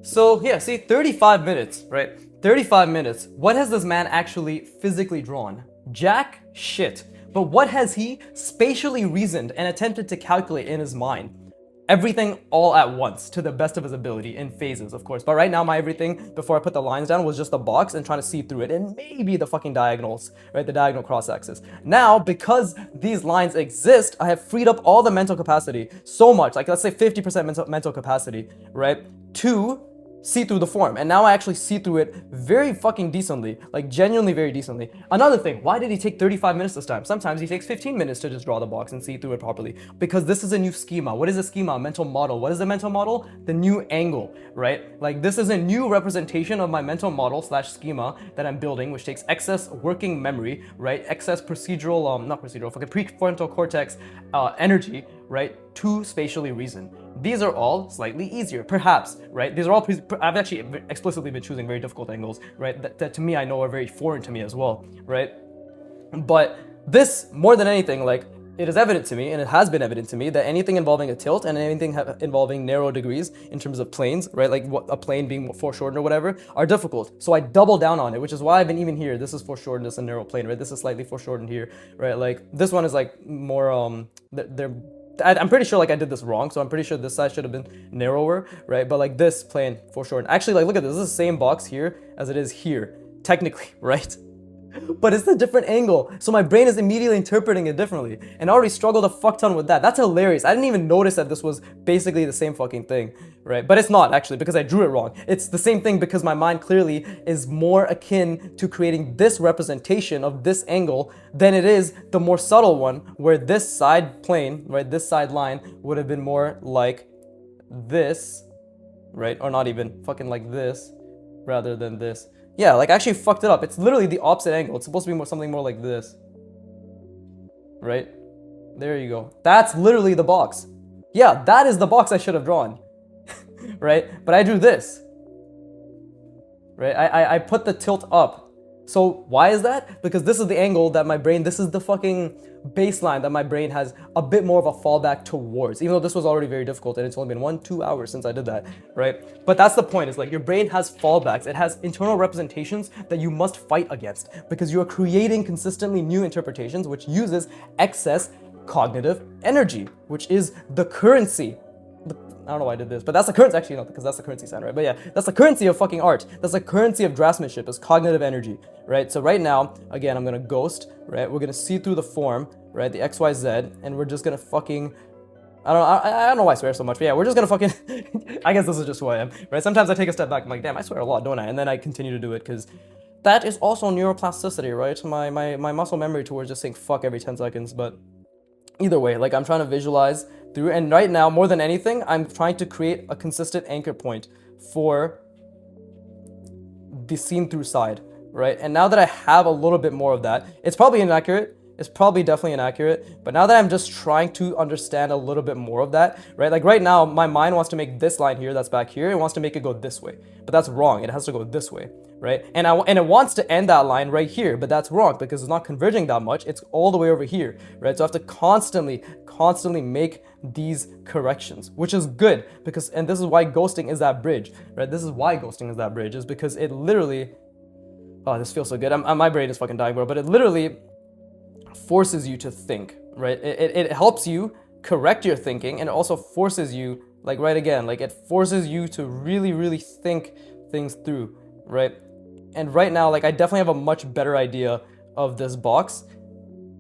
So yeah, see, 35 minutes, right? 35 minutes. What has this man actually physically drawn? Jack shit. But what has he spatially reasoned and attempted to calculate in his mind? Everything all at once, to the best of his ability, in phases, of course. But right now, my everything, before I put the lines down, was just a box and trying to see through it, and maybe the fucking diagonals, right? The diagonal cross-axis. Now, because these lines exist, I have freed up all the mental capacity so much, like let's say 50% mental capacity, right? To see through the form. And now I actually see through it very fucking decently, like genuinely very decently. Another thing, why did he take 35 minutes this time? Sometimes he takes 15 minutes to just draw the box and see through it properly, because this is a new schema. What is a schema? A mental model. What is a mental model? The new angle, right? Like this is a new representation of my mental model slash schema that I'm building, which takes excess working memory, right? Excess procedural, not procedural, fucking prefrontal cortex energy, right? To spatially reason. These are all slightly easier, perhaps, right? These are all, I've actually explicitly been choosing very difficult angles, right? That to me, I know are very foreign to me as well, right? But this, more than anything, like, it is evident to me, and it has been evident to me, that anything involving a tilt and anything involving narrow degrees in terms of planes, right, like what, a plane being foreshortened or whatever, are difficult. So I double down on it, which is why I've been even here. This is foreshortened, this is a narrow plane, right? This is slightly foreshortened here, right? Like this one is like more, I'm pretty sure like I did this wrong, so I'm pretty sure this side should have been narrower, right? But like this plane foreshortened. Actually, like look at this. This is the same box here as it is here, technically, right? But it's a different angle, so my brain is immediately interpreting it differently, and I already struggled a fuck ton with that. That's hilarious. I didn't even notice that this was basically the same fucking thing, right? But it's not actually, because I drew it wrong. It's the same thing because my mind clearly is more akin to creating this representation of this angle than it is the more subtle one, where this side plane, right, this side line would have been more like this, right? Or not even, fucking like this, rather than this. Yeah, like I actually fucked it up. It's literally the opposite angle. It's supposed to be something more like this. Right? There you go. That's literally the box. Yeah, that is the box I should have drawn. Right? But I drew this. Right? I put the tilt up. So why is that? Because this is the angle that my brain, this is the fucking baseline that my brain has a bit more of a fallback towards, even though this was already very difficult and it's only been 1-2 hours since I did that, right? But that's the point, is like your brain has fallbacks. It has internal representations that you must fight against because you are creating consistently new interpretations, which uses excess cognitive energy, which is the currency. I don't know why I did this, but that's the currency, actually not, because that's the currency sign, right? But yeah, that's the currency of fucking art. That's the currency of draftsmanship, is cognitive energy, right? So right now, again, I'm gonna ghost, right? We're gonna see through the form, right? The XYZ, and we're just gonna fucking, I don't know why I swear so much, but yeah, we're just gonna fucking, I guess this is just who I am, right? Sometimes I take a step back, I'm like, damn, I swear a lot, don't I? And then I continue to do it, because that is also neuroplasticity, right? My muscle memory towards just saying fuck every 10 seconds, but either way, like I'm trying to visualize through, and right now, more than anything, I'm trying to create a consistent anchor point for the seen through side, right? And now that I have a little bit more of that, it's probably inaccurate. It's probably definitely inaccurate, but now that I'm just trying to understand a little bit more of that, right? Like right now, my mind wants to make this line here that's back here, it wants to make it go this way, but that's wrong. It has to go this way, right? And it wants to end that line right here, but that's wrong because it's not converging that much. It's all the way over here, right? So I have to constantly make these corrections, which is good because, and this is why ghosting is that bridge, right? This is why ghosting is that bridge, is because it literally, oh, this feels so good. My brain is fucking dying, bro, but it literally forces you to think, right? It helps you correct your thinking, and it also forces you Like, right, again, like, it forces you to really, really think things through, right? And right now, like, I definitely have a much better idea of this box,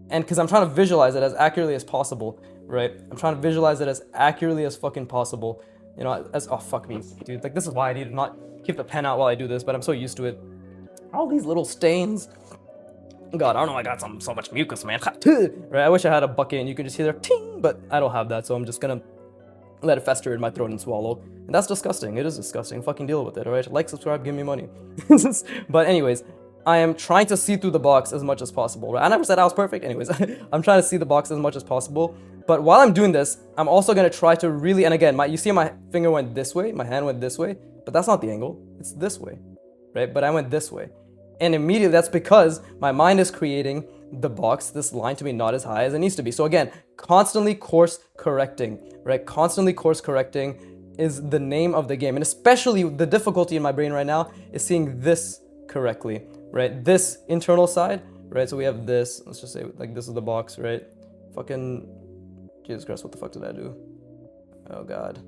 and because I'm trying to visualize it as accurately as possible, right? I'm trying to visualize it as accurately as fucking possible, you know, as, oh, fuck me, dude. Like, this is why I need to not keep the pen out while I do this, but I'm so used to it. All these little stains. God, I don't know, I got so much mucus, man. Right, I wish I had a bucket and you can just hear the ting, but I don't have that, so I'm just gonna let it fester in my throat and swallow. And that's disgusting. It is disgusting. Fucking deal with it, alright? Like, subscribe, give me money. But anyways, I am trying to see through the box as much as possible, right? I never said I was perfect. Anyways, I'm trying to see the box as much as possible. But while I'm doing this, I'm also going to try to really, and again, you see my finger went this way, my hand went this way, but that's not the angle. It's this way, right? But I went this way. And immediately that's because my mind is creating the box, this line, to be not as high as it needs to be. So again, constantly course correcting, right? Constantly course correcting is the name of the game. And especially the difficulty in my brain right now is seeing this correctly, right? This internal side, right? So we have this, let's just say like this is the box, right? Fucking, Jesus Christ, what the fuck did I do? Oh God.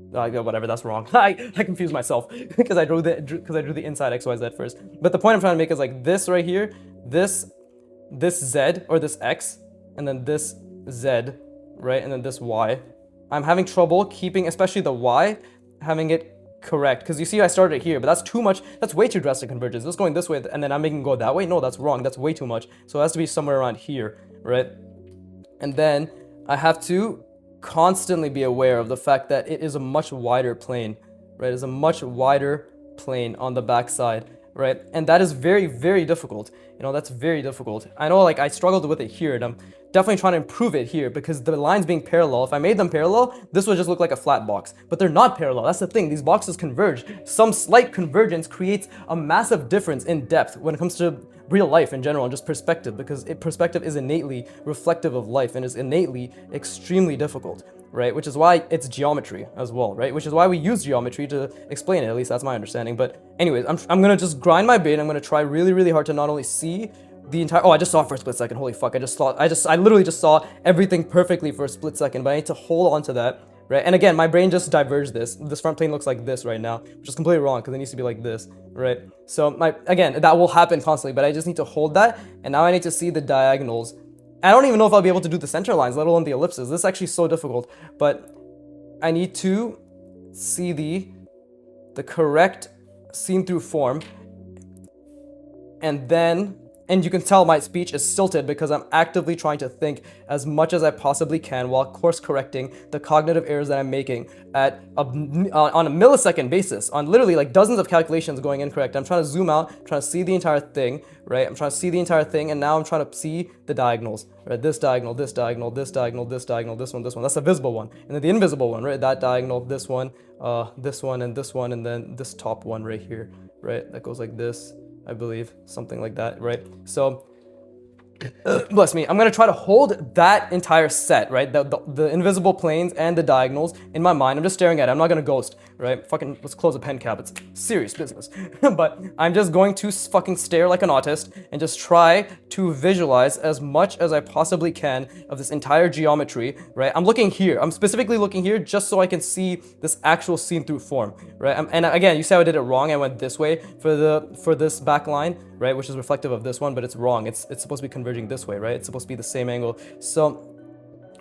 Whatever, that's wrong. I confused myself because I drew the inside XYZ first. But the point I'm trying to make is like this right here, this Z or this X, and then this Z, right? And then this Y. I'm having trouble keeping, especially the Y, having it correct. Because you see I started it here, but that's too much. That's way too drastic convergence. This going this way and then I'm making it go that way. No, that's wrong. That's way too much. So it has to be somewhere around here, right? And then I have to constantly be aware of the fact that it is a much wider plane, right? It's a much wider plane on the backside, right? And that is very, very difficult. You know, that's very difficult. I know, like, I struggled with it here, and I'm definitely trying to improve it here because the lines being parallel, if I made them parallel, this would just look like a flat box. But they're not parallel. That's the thing. These boxes converge. Some slight convergence creates a massive difference in depth when it comes to real life in general and just perspective, because perspective is innately reflective of life and is innately extremely difficult, right? Which is why it's geometry as well, right? Which is why we use geometry to explain it. At least that's my understanding. But anyways, I'm gonna just grind my bait. I'm gonna try really, really hard to not only see the entire, oh, I just saw it for a split second. Holy fuck, I literally just saw everything perfectly for a split second, but I need to hold on to that, right? And again, my brain just diverged this. This front plane looks like this right now, which is completely wrong because it needs to be like this, right? So again, that will happen constantly, but I just need to hold that. And now I need to see the diagonals. I don't even know if I'll be able to do the center lines, let alone the ellipses. This is actually so difficult, but I need to see the correct seen through form. And you can tell my speech is stilted because I'm actively trying to think as much as I possibly can while course correcting the cognitive errors that I'm making on a millisecond basis, on literally like dozens of calculations going incorrect. I'm trying to zoom out, trying to see the entire thing, right? I'm trying to see the entire thing, and now I'm trying to see the diagonals, right? This diagonal, this diagonal, this diagonal, this diagonal, this one, this one. That's the visible one. And then the invisible one, right? That diagonal, this one, and this one, and then this top one right here, right? That goes like this, I believe, something like that, right? So, bless me, I'm gonna try to hold that entire set, right? The invisible planes and the diagonals in my mind. I'm just staring at it. I'm not gonna ghost, right? Fucking, let's close the pen cap. It's serious business. But I'm just going to fucking stare like an autist and just try to visualize as much as I possibly can of this entire geometry, right? I'm looking here. I'm specifically looking here just so I can see this actual seen through form, right? And again, you see how I did it wrong. I went this way for this back line, right? Which is reflective of this one, but it's wrong. It's supposed to be converging this way, right? It's supposed to be the same angle. So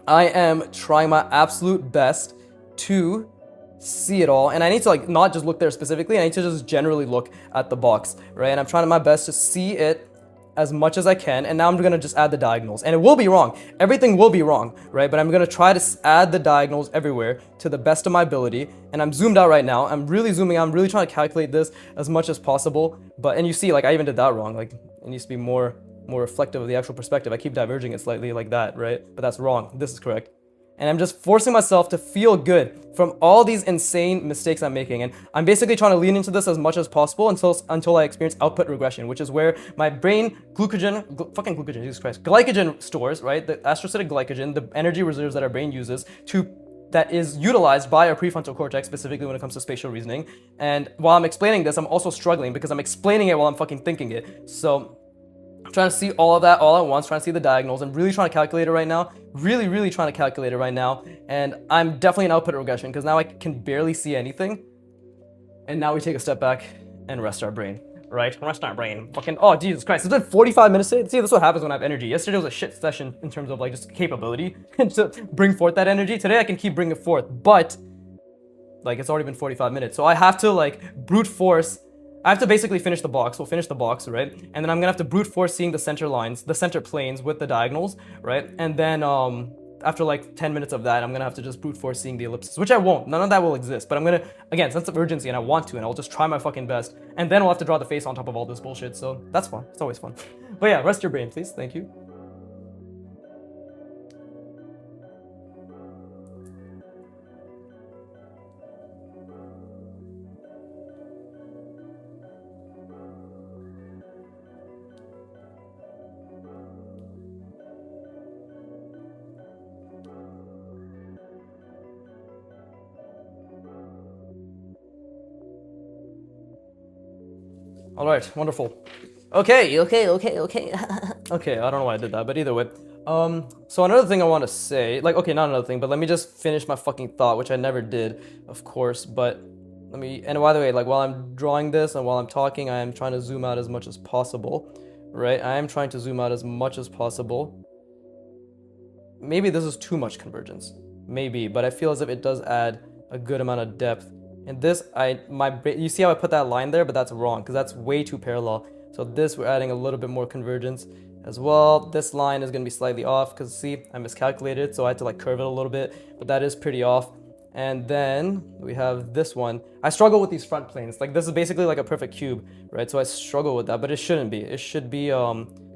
I am trying my absolute best to see it all, and I need to like not just look there specifically, I need to just generally look at the box, right? And I'm trying my best to see it as much as I can, and now I'm gonna just add the diagonals, and it will be wrong. Everything will be wrong, right? But I'm gonna try to add the diagonals everywhere to the best of my ability, and I'm zoomed out right now. I'm really zooming out. I'm really trying to calculate this as much as possible, and you see, like, I even did that wrong. Like, it needs to be more reflective of the actual perspective. I keep diverging it slightly like that, right? But that's wrong. This is correct. And I'm just forcing myself to feel good from all these insane mistakes I'm making. And I'm basically trying to lean into this as much as possible until I experience output regression, which is where my brain glycogen stores, right? The astrocytic glycogen, the energy reserves that our brain uses that is utilized by our prefrontal cortex, specifically when it comes to spatial reasoning. And while I'm explaining this, I'm also struggling because I'm explaining it while I'm fucking thinking it. So I'm trying to see all of that all at once, trying to see the diagonals. I'm really trying to calculate it right now. Really trying to calculate it right now. And I'm definitely an output regression because now I can barely see anything. And now we take a step back and rest our brain. Right? Rest our brain. Fucking, oh, Jesus Christ. It's been 45 minutes today. See, this is what happens when I have energy. Yesterday was a shit session in terms of like just capability to bring forth that energy. Today I can keep bringing it forth, but like it's already been 45 minutes. So I have to like brute force. I have to basically finish the box. We'll finish the box, right? And then I'm gonna have to brute force seeing the center lines, the center planes with the diagonals, right? And then after like 10 minutes of that, I'm gonna have to just brute force seeing the ellipses, which I won't. None of that will exist. But I'm gonna, again, sense of urgency, and I want to, and I'll just try my fucking best. And then we'll have to draw the face on top of all this bullshit. So that's fun. It's always fun. But yeah, rest your brain, please. Thank you. All right, wonderful. Okay. Okay, I don't know why I did that, but either way. So another thing I want to say, like, okay, not another thing, but let me just finish my fucking thought, which I never did, of course, but let me, and by the way, like, while I'm drawing this and while I'm talking, I am trying to zoom out as much as possible, right? I am trying to zoom out as much as possible. Maybe this is too much convergence, maybe, but I feel as if it does add a good amount of depth. And this, you see how I put that line there, but that's wrong because that's way too parallel. So this, we're adding a little bit more convergence as well. This line is going to be slightly off because see, I miscalculated, so I had to like curve it a little bit, but that is pretty off. And then we have this one. I struggle with these front planes. Like this is basically like a perfect cube, right? So I struggle with that, but it shouldn't be. It should be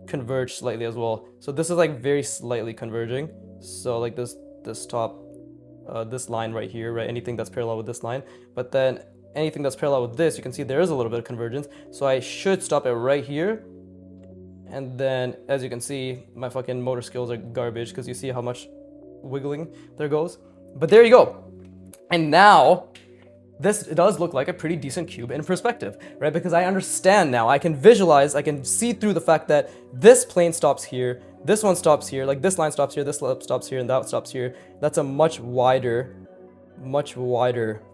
converged slightly as well. So this is like very slightly converging. So like this top, this line right here, right? Anything that's parallel with this line, but then anything that's parallel with this, you can see there is a little bit of convergence. So I should stop it right here. And then as you can see, my fucking motor skills are garbage because you see how much wiggling there goes. But there you go. And now this does look like a pretty decent cube in perspective, right? Because I understand now, I can visualize, I can see through the fact that this plane stops here, this one stops here, like this line stops here, this stops here, and that stops here. That's a much wider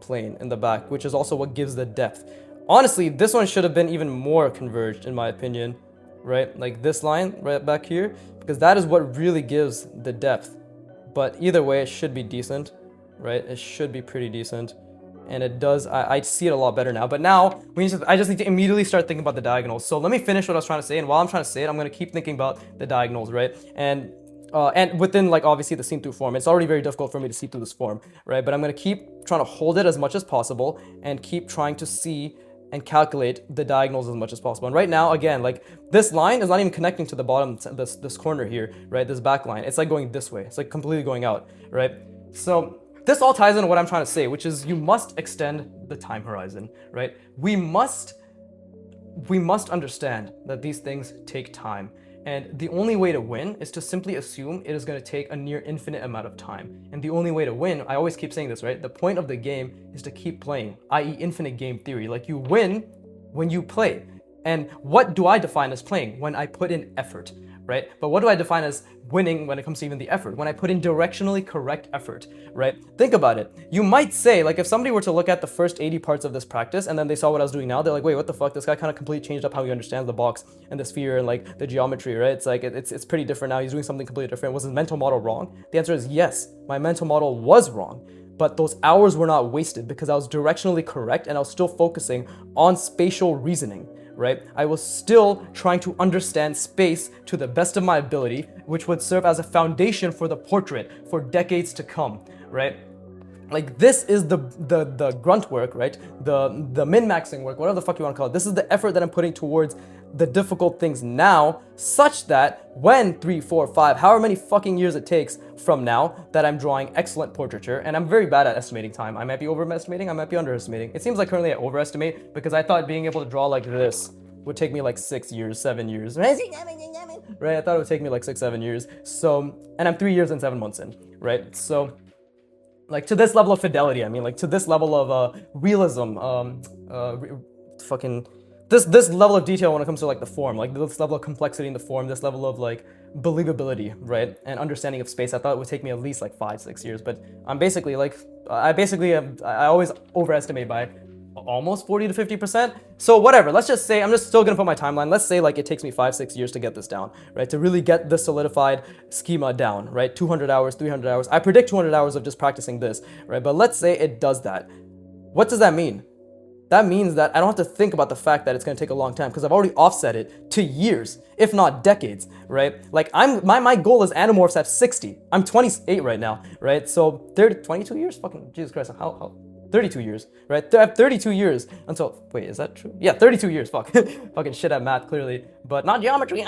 plane in the back, which is also what gives the depth. Honestly, this one should have been even more converged in my opinion, right? Like this line right back here, because that is what really gives the depth. But either way, it should be decent, right? It should be pretty decent. And it does, I see it a lot better now. But now, I just need to immediately start thinking about the diagonals. So let me finish what I was trying to say. And while I'm trying to say it, I'm going to keep thinking about the diagonals, right? And within, like, obviously the seen through form. It's already very difficult for me to see through this form, right? But I'm going to keep trying to hold it as much as possible and keep trying to see and calculate the diagonals as much as possible. And right now, again, like, this line is not even connecting to the bottom, this corner here, right? This back line. It's like going this way. It's like completely going out, right? So this all ties into what I'm trying to say, which is you must extend the time horizon, right? We must understand that these things take time. And the only way to win is to simply assume it is going to take a near infinite amount of time. And the only way to win, I always keep saying this, right? The point of the game is to keep playing, i.e. infinite game theory. Like you win when you play. And what do I define as playing? When I put in effort, right? But what do I define as winning when it comes to even the effort? When I put in directionally correct effort, right? Think about it. You might say, like, if somebody were to look at the first 80 parts of this practice and then they saw what I was doing now, they're like, wait, what the fuck? This guy kind of completely changed up how he understands the box and the sphere and like the geometry, right? It's like, it's pretty different now. He's doing something completely different. Was his mental model wrong? The answer is yes, my mental model was wrong. But those hours were not wasted because I was directionally correct and I was still focusing on spatial reasoning, right? I was still trying to understand space to the best of my ability, which would serve as a foundation for the portrait for decades to come, right? Like this is the grunt work, right? The min-maxing work, whatever the fuck you want to call it. This is the effort that I'm putting towards the difficult things now, such that when 3, 4, 5, however many fucking years it takes from now, that I'm drawing excellent portraiture. And I'm very bad at estimating time. I might be overestimating, I might be underestimating. It seems like currently I overestimate because I thought being able to draw like this would take me like 6 years, 7 years. Right? I thought it would take me like 6, 7 years. So, and I'm 3 years and 7 months in, right? So, like to this level of fidelity, I mean, like to this level of realism, fucking this level of detail when it comes to like the form, like this level of complexity in the form, this level of like believability, right, and understanding of space. I thought it would take me at least like 5-6 years, but I'm basically like I always overestimate by almost 40 to 50%. So whatever, let's just say I'm just still gonna put my timeline. Let's say like it takes me 5-6 years to get this down, right, to really get the solidified schema down, right, 200 hours, 300 hours. I predict 200 hours of just practicing this, right, but let's say it does that. What does that mean? That means that I don't have to think about the fact that it's going to take a long time because I've already offset it to years, if not decades, right? Like my goal is Animorphs at 60. I'm 28 right now, right? So 22 years? Fucking Jesus Christ, how 32 years, right? I have 32 years until, wait, is that true? Yeah, 32 years, fuck. Fucking shit at math, clearly, but not geometry.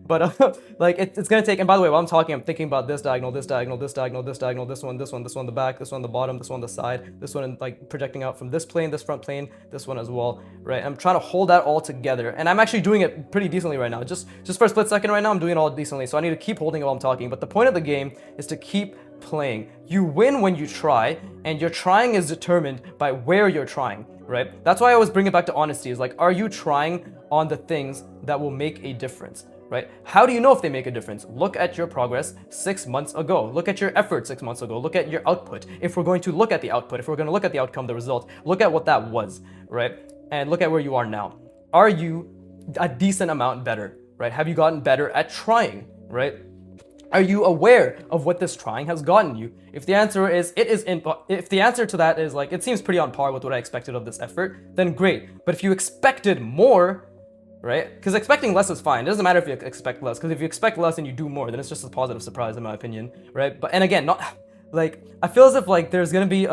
But like it's gonna take, and by the way, while I'm talking, I'm thinking about this diagonal, this diagonal, this diagonal, this diagonal, this one, the back, this one, the bottom, this one, the side, this one, like projecting out from this plane, this front plane, this one as well, right? I'm trying to hold that all together, and I'm actually doing it pretty decently right now. Just for a split second right now, I'm doing it all decently, so I need to keep holding it while I'm talking, but the point of the game is to keep playing. You win when you try, and your trying is determined by where you're trying, right? That's why I always bring it back to honesty. Is like, are you trying on the things that will make a difference, right? How do you know if they make a difference? Look at your progress 6 months ago. Look at your effort 6 months ago. Look at your output. If we're going to look at the output, if we're going to look at the outcome, the result, look at what that was, right? And look at where you are now. Are you a decent amount better, right? Have you gotten better at trying, right? Are you aware of what this trying has gotten you? If the answer is if the answer to that is like, it seems pretty on par with what I expected of this effort, then great. But if you expected more, right? Because expecting less is fine. It doesn't matter if you expect less, because if you expect less and you do more, then it's just a positive surprise in my opinion, right? But, and again, not like, I feel as if like there's gonna be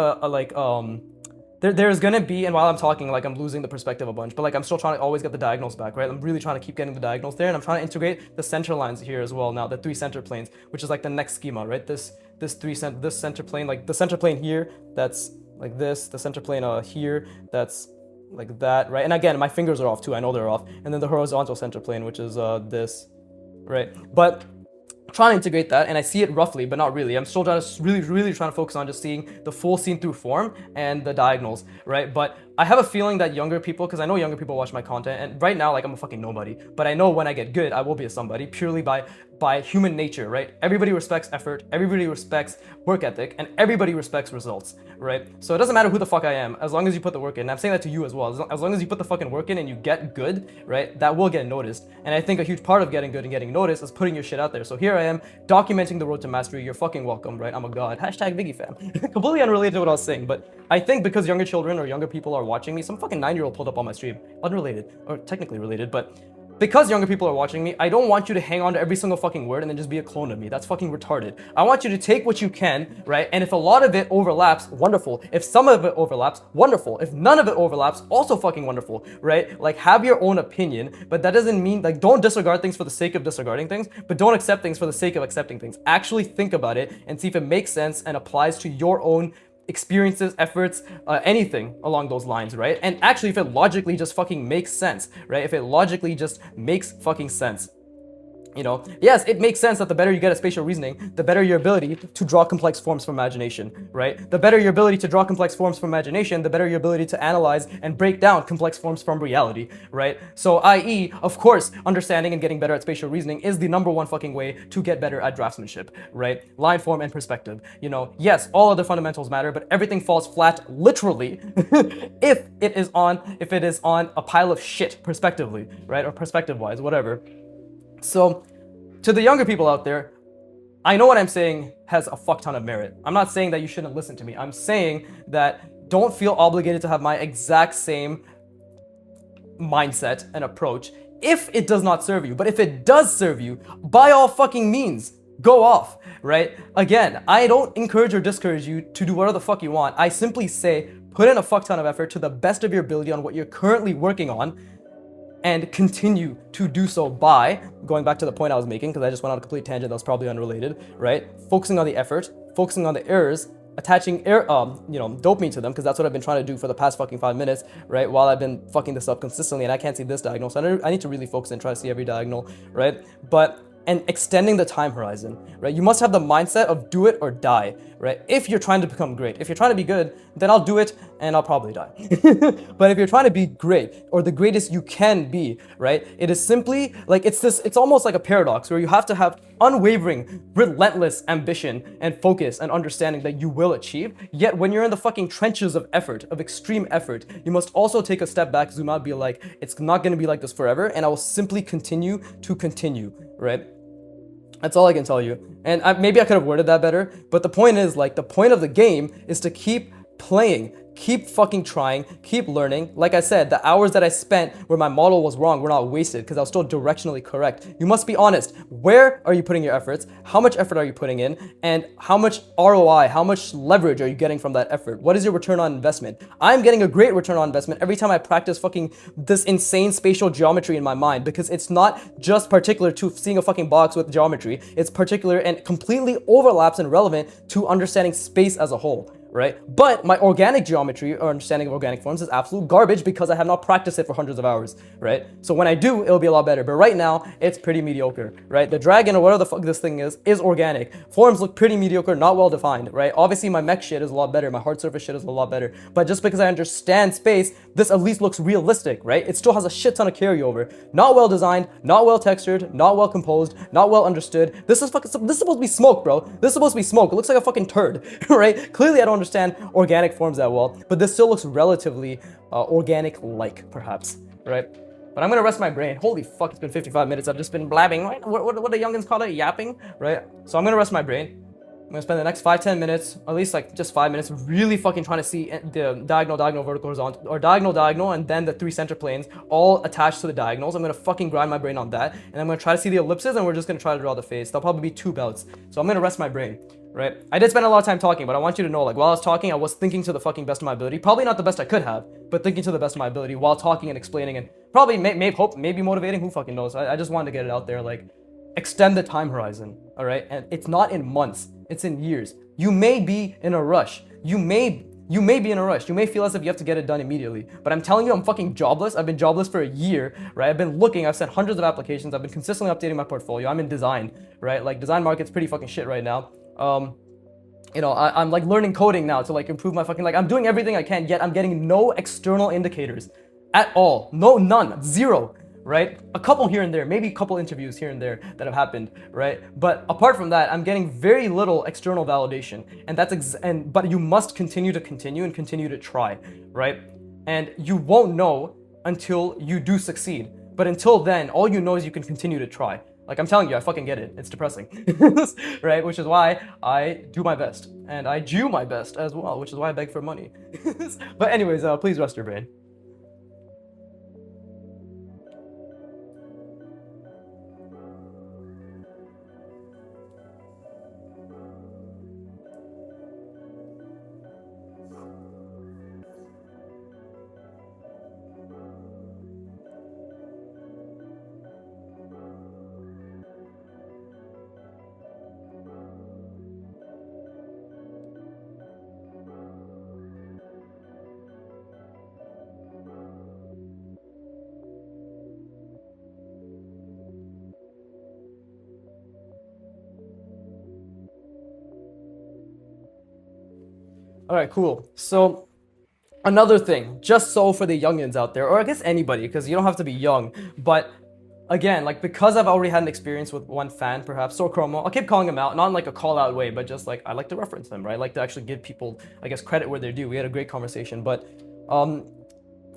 there's gonna be, and while I'm talking, like I'm losing the perspective a bunch, but like I'm still trying to always get the diagonals back, right? I'm really trying to keep getting the diagonals there, and I'm trying to integrate the center lines here as well now, the 3 center planes, which is like the next schema, right? This center plane, like the center plane here, that's like this, the center plane here, that's like that, right? And again, my fingers are off too, I know they're off. And then the horizontal center plane, which is this, right? But trying to integrate that, and I see it roughly, but not really. I'm still really trying to focus on just seeing the full scene through form and the diagonals, right? But I have a feeling that younger people, because I know younger people watch my content, and right now, like, I'm a fucking nobody, but I know when I get good, I will be a somebody, purely by human nature, right? Everybody respects effort, everybody respects work ethic, and everybody respects results, right? So it doesn't matter who the fuck I am, as long as you put the work in. And I'm saying that to you as well. As long as you put the fucking work in and you get good, right, that will get noticed. And I think a huge part of getting good and getting noticed is putting your shit out there. So here I am, documenting the road to mastery. You're fucking welcome, right? I'm a god. Hashtag Biggie fam. Completely unrelated to what I was saying, but I think because younger children or younger people are watching me, some fucking 9-year-old pulled up on my stream, unrelated, or technically related, but because younger people are watching me, I don't want you to hang on to every single fucking word and then just be a clone of me. That's fucking retarded. I want you to take what you can, right? And if a lot of it overlaps, wonderful. If some of it overlaps, wonderful. If none of it overlaps, also fucking wonderful, right? Like, have your own opinion, but that doesn't mean, like, don't disregard things for the sake of disregarding things, but don't accept things for the sake of accepting things. Actually think about it and see if it makes sense and applies to your own experiences, efforts, anything along those lines, right? And actually, if it logically just fucking makes sense, right? If it logically just makes fucking sense. You know, yes, it makes sense that the better you get at spatial reasoning, the better your ability to draw complex forms from imagination, right? The better your ability to draw complex forms from imagination, the better your ability to analyze and break down complex forms from reality, right? So, i.e., of course, understanding and getting better at spatial reasoning is the #1 fucking way to get better at draftsmanship, right? Line form and perspective. You know, yes, all other fundamentals matter, but everything falls flat, literally, if it is on a pile of shit, perspectively, right? Or perspective-wise, whatever. So, to the younger people out there, I know what I'm saying has a fuck ton of merit. I'm not saying that you shouldn't listen to me. I'm saying that don't feel obligated to have my exact same mindset and approach if it does not serve you. But if it does serve you, by all fucking means, go off, right? Again, I don't encourage or discourage you to do whatever the fuck you want. I simply say, put in a fuck ton of effort to the best of your ability on what you're currently working on, and continue to do so by, going back to the point I was making, because I just went on a complete tangent that was probably unrelated, right? Focusing on the effort, focusing on the errors, attaching dopamine to them, because that's what I've been trying to do for the past fucking 5 minutes, right? While I've been fucking this up consistently, and I can't see this diagonal, so I need to really focus and try to see every diagonal, right? But and extending the time horizon, right? You must have the mindset of do it or die, right? If you're trying to become great. If you're trying to be good, then I'll do it and I'll probably die. But if you're trying to be great or the greatest you can be, right? It is simply like it's almost like a paradox where you have to have unwavering, relentless ambition and focus and understanding that you will achieve. Yet when you're in the fucking trenches of effort, of extreme effort, you must also take a step back, zoom out, be like, it's not going to be like this forever, and I will simply continue to continue, right? That's all I can tell you. And maybe I could have worded that better, but the point is, like, the point of the game is to keep playing, keep fucking trying, keep learning. Like I said, the hours that I spent where my model was wrong were not wasted because I was still directionally correct. You must be honest. Where are you putting your efforts? How much effort are you putting in? And how much ROI, how much leverage are you getting from that effort? What is your return on investment? I'm getting a great return on investment every time I practice fucking this insane spatial geometry in my mind, because it's not just particular to seeing a fucking box with geometry. It's particular and completely overlaps and relevant to understanding space as a whole. Right? But my organic geometry or understanding of organic forms is absolute garbage because I have not practiced it for hundreds of hours, right? So when I do, it'll be a lot better. But right now, it's pretty mediocre, right? The dragon or whatever the fuck this thing is organic. Forms look pretty mediocre, not well defined, right? Obviously, my mech shit is a lot better. My hard surface shit is a lot better. But just because I understand space, this at least looks realistic, right? It still has a shit ton of carryover. Not well designed, not well textured, not well composed, not well understood. This is supposed to be smoke, bro. This is supposed to be smoke. It looks like a fucking turd, right? Clearly, I don't understand organic forms that well, but this still looks relatively organic-like, perhaps, right? But I'm gonna rest my brain. Holy fuck, it's been 55 minutes. I've just been blabbing, right? What the youngins call it? Yapping, right? So I'm gonna rest my brain. I'm gonna spend the next 5-10 minutes, at least like just 5 minutes, really fucking trying to see the diagonal, vertical, horizontal, or diagonal, and then the 3 center planes all attached to the diagonals. I'm gonna fucking grind my brain on that, and I'm gonna try to see the ellipses, and we're just gonna try to draw the face. There'll probably be 2 bouts. So I'm gonna rest my brain, right? I did spend a lot of time talking, but I want you to know, like, while I was talking, I was thinking to the fucking best of my ability. Probably not the best I could have, but thinking to the best of my ability while talking and explaining, and probably maybe motivating. Who fucking knows? I just wanted to get it out there, like, extend the time horizon, all right? And it's not in months, it's in years. You may be in a rush. You may be in a rush. You may feel as if you have to get it done immediately. But I'm telling you, I'm fucking jobless. I've been jobless for a year, right? I've been looking. I've sent hundreds of applications. I've been consistently updating my portfolio. I'm in design, right? Like, design market's pretty fucking shit right now. You know, I'm like learning coding now to like improve my fucking, like, I'm doing everything I can, yet I'm getting no external indicators at all. No, none, zero. Right? A couple here and there, maybe a couple interviews here and there that have happened, right? But apart from that, I'm getting very little external validation, and that's but you must continue to try, right? And you won't know until you do succeed. But until then, all you know is you can continue to try. Like, I'm telling you, I fucking get it. It's depressing, right? Which is why I do my best, and I do my best as well, which is why I beg for money. But anyways, please rest your brain. All right, cool. So another thing, just so for the youngins out there, or I guess anybody, because you don't have to be young, but again, like, because I've already had an experience with one fan, perhaps, so Chromo, I'll keep calling him out, not in like a call out way, but just like, I like to reference him, right? I like to actually give people, I guess, credit where they're due. We had a great conversation, but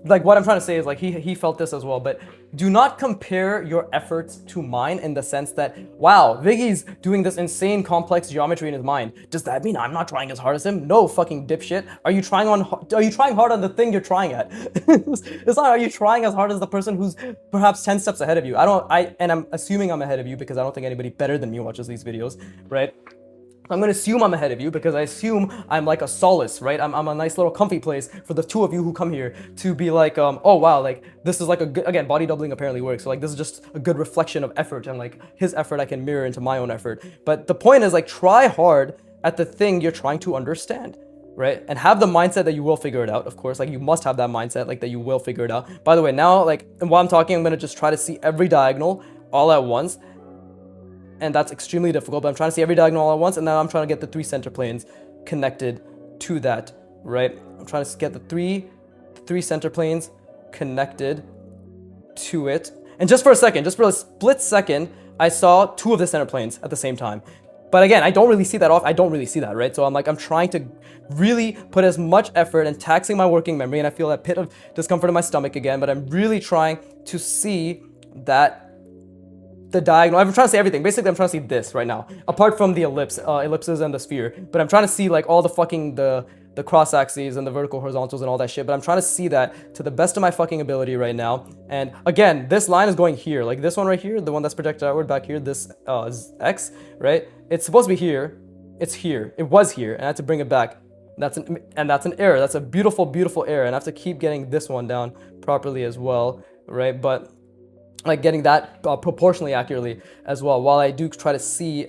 like, what I'm trying to say is, like, he felt this as well, but do not compare your efforts to mine in the sense that, wow, Viggy's doing this insane complex geometry in his mind. Does that mean I'm not trying as hard as him? No, fucking dipshit. Are you trying hard on the thing you're trying at? It's not, are you trying as hard as the person who's perhaps 10 steps ahead of you? And I'm assuming I'm ahead of you because I don't think anybody better than me watches these videos, right? I'm gonna assume I'm ahead of you because I assume I'm like a solace, right? I'm a nice little comfy place for the 2 of you who come here to be like, oh wow, like, this is like a good, again, body doubling apparently works. So like, this is just a good reflection of effort, and like his effort I can mirror into my own effort. But the point is, like, try hard at the thing you're trying to understand, right? And have the mindset that you will figure it out, of course. Like, you must have that mindset, like, that you will figure it out. By the way, now, like, while I'm talking, I'm gonna just try to see every diagonal all at once. and that's extremely difficult, but I'm trying to see every diagonal all at once, and now I'm trying to get the 3 center planes connected to that, right? I'm trying to get the three center planes connected to it. And just for a second, just for a split second, I saw 2 of the center planes at the same time. But again, I don't really see that I don't really see that, right? So I'm trying to really put as much effort and taxing my working memory, and I feel that pit of discomfort in my stomach again, but I'm really trying to see that the diagonal. I'm trying to see everything. Basically, I'm trying to see this right now, apart from the ellipses and the sphere. But I'm trying to see like all the fucking the cross axes and the vertical horizontals and all that shit. But I'm trying to see that to the best of my fucking ability right now. And again, this line is going here, like this one right here, the one that's projected outward back here. This is X, right? It's supposed to be here. It's here. It was here, and I had to bring it back. That's an error. That's a beautiful, beautiful error, and I have to keep getting this one down properly as well, right? But like getting that proportionally accurately as well, while I do try to see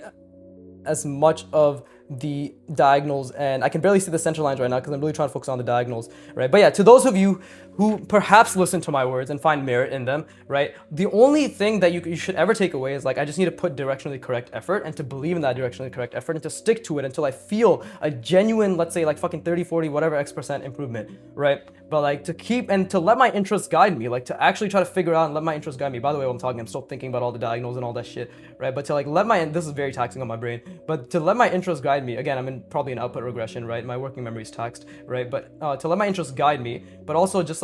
as much of the diagonals, and I can barely see the center lines right now because I'm really trying to focus on the diagonals, right? But yeah, to those of you who perhaps listen to my words and find merit in them, right? The only thing that you should ever take away is like, I just need to put directionally correct effort and to believe in that directionally correct effort and to stick to it until I feel a genuine, let's say like fucking 30, 40, whatever X% improvement, right? But like to keep and to let my interests guide me, like to actually try to figure out and let my interests guide me. By the way, while I'm talking, I'm still thinking about all the diagonals and all that shit, right? But to like this is very taxing on my brain, but to let my interests guide me, again, I'm in probably an output regression, right? My working memory is taxed, right? But to let my interests guide me, but also just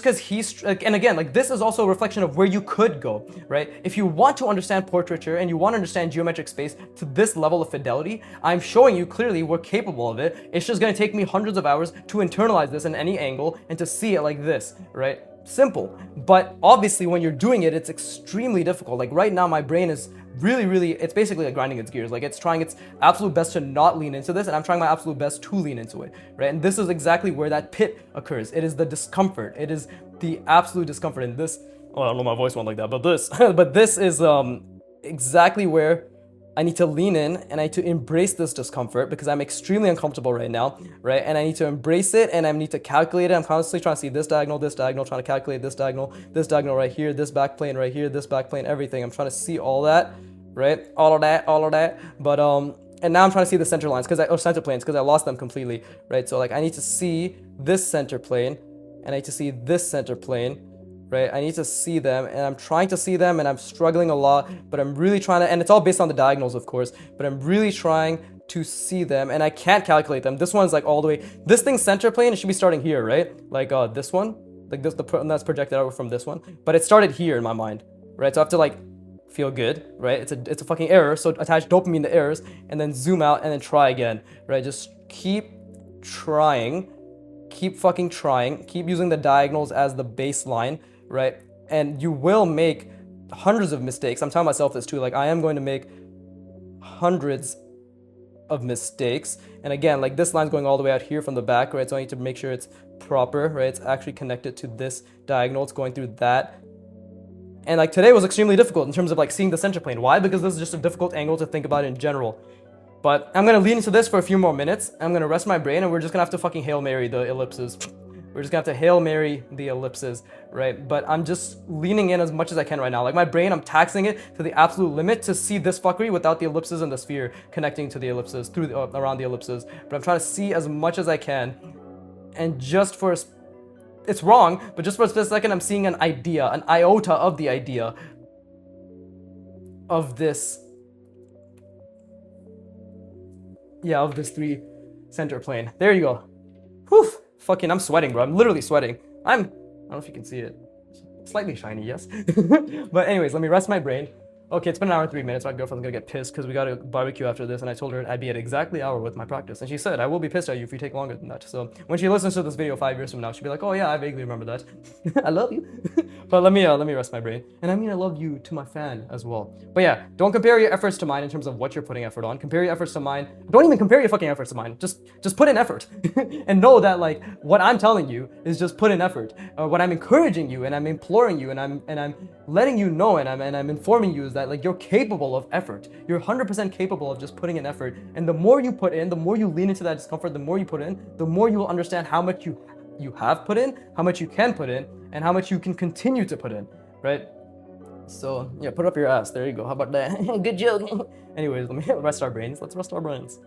because he's, and again, like this is also a reflection of where you could go, right? If you want to understand portraiture and you want to understand geometric space to this level of fidelity, I'm showing you clearly we're capable of it. It's just going to take me hundreds of hours to internalize this in any angle and to see it like this, right? Simple. But obviously when you're doing it, it's extremely difficult. Like right now, my brain is really, it's basically like grinding its gears. Like it's trying its absolute best to not lean into this, and I'm trying my absolute best to lean into it, right? And this is exactly where that pit occurs. It is the discomfort. It is the absolute discomfort in this. Oh, I don't know, my voice went like that, but this is exactly where I need to lean in and I need to embrace this discomfort because I'm extremely uncomfortable right now, right? And I need to embrace it and I need to calculate it. I'm constantly trying to see this diagonal, trying to calculate this diagonal right here, this back plane right here, this back plane, everything. I'm trying to see all that, right? All of that. But and now I'm trying to see the center lines or center planes because I lost them completely, right? So like I need to see this center plane and I need to see this center plane, right? I need to see them, and I'm trying to see them, and I'm struggling a lot, but I'm really trying to, and it's all based on the diagonals, of course, but I'm really trying to see them, and I can't calculate them. This one's like all the way, this thing's center plane, it should be starting here, right? Like this one, like this, that's projected out from this one, but it started here in my mind, right? So I have to like feel good, right? It's a fucking error, so attach dopamine to errors, and then zoom out, and then try again, right? Just keep trying, keep fucking trying, keep using the diagonals as the baseline, right? And you will make hundreds of mistakes. I'm telling myself this too. Like I am going to make hundreds of mistakes. And again, like this line's going all the way out here from the back, right? So I need to make sure it's proper, right? It's actually connected to this diagonal. It's going through that. And like today was extremely difficult in terms of like seeing the center plane. Why? Because this is just a difficult angle to think about in general. But I'm going to lean into this for a few more minutes. I'm going to rest my brain, and we're just going to have to fucking Hail Mary the ellipses. We're just gonna have to Hail Mary the ellipses, right? But I'm just leaning in as much as I can right now. Like my brain, I'm taxing it to the absolute limit to see this fuckery without the ellipses and the sphere connecting to the ellipses, around the ellipses. But I'm trying to see as much as I can. And just for, it's wrong, but just for a second, I'm seeing an idea, an iota of the idea of this, of this 3 center plane. There you go. Whew. Fucking, I'm sweating, bro. I'm literally sweating. I don't know if you can see it. It's slightly shiny, yes. But anyways, let me rest my brain. Okay, it's been an hour and 3 minutes. My girlfriend's gonna get pissed because we got a barbecue after this, and I told her I'd be at exactly an hour with my practice. And she said, I will be pissed at you if you take longer than that. So when she listens to this video 5 years from now, she'll be like, oh yeah, I vaguely remember that. I love you. But let me rest my brain. And I mean, I love you to my fan as well. But yeah, don't compare your efforts to mine in terms of what you're putting effort on. Compare your efforts to mine. Don't even compare your fucking efforts to mine. Just put in effort. And know that like what I'm telling you is just put in effort. What I'm encouraging you and I'm imploring you and I'm letting you know and I'm informing you is that like you're capable of effort. You're 100% capable of just putting in effort. And the more you put in, the more you lean into that discomfort, the more you put in, the more you will understand how much you have put in, how much you can put in, and how much you can continue to put in, right? So yeah, put up your ass. There you go. How about that? Good joke. Anyways, let me rest our brains. Let's rest our brains.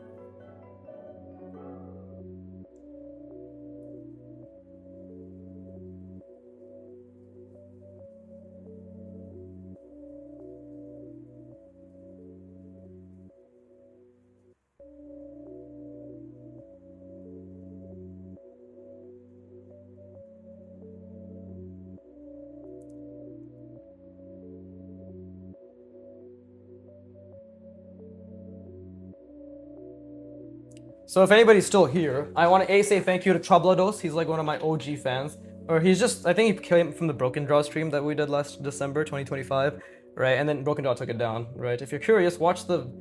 So if anybody's still here, I want to say thank you to Trablados. He's like one of my OG fans. Or he's just, I think he came from the Broken Draw stream that we did last December 2025, right? And then Broken Draw took it down, right? If you're curious, watch the,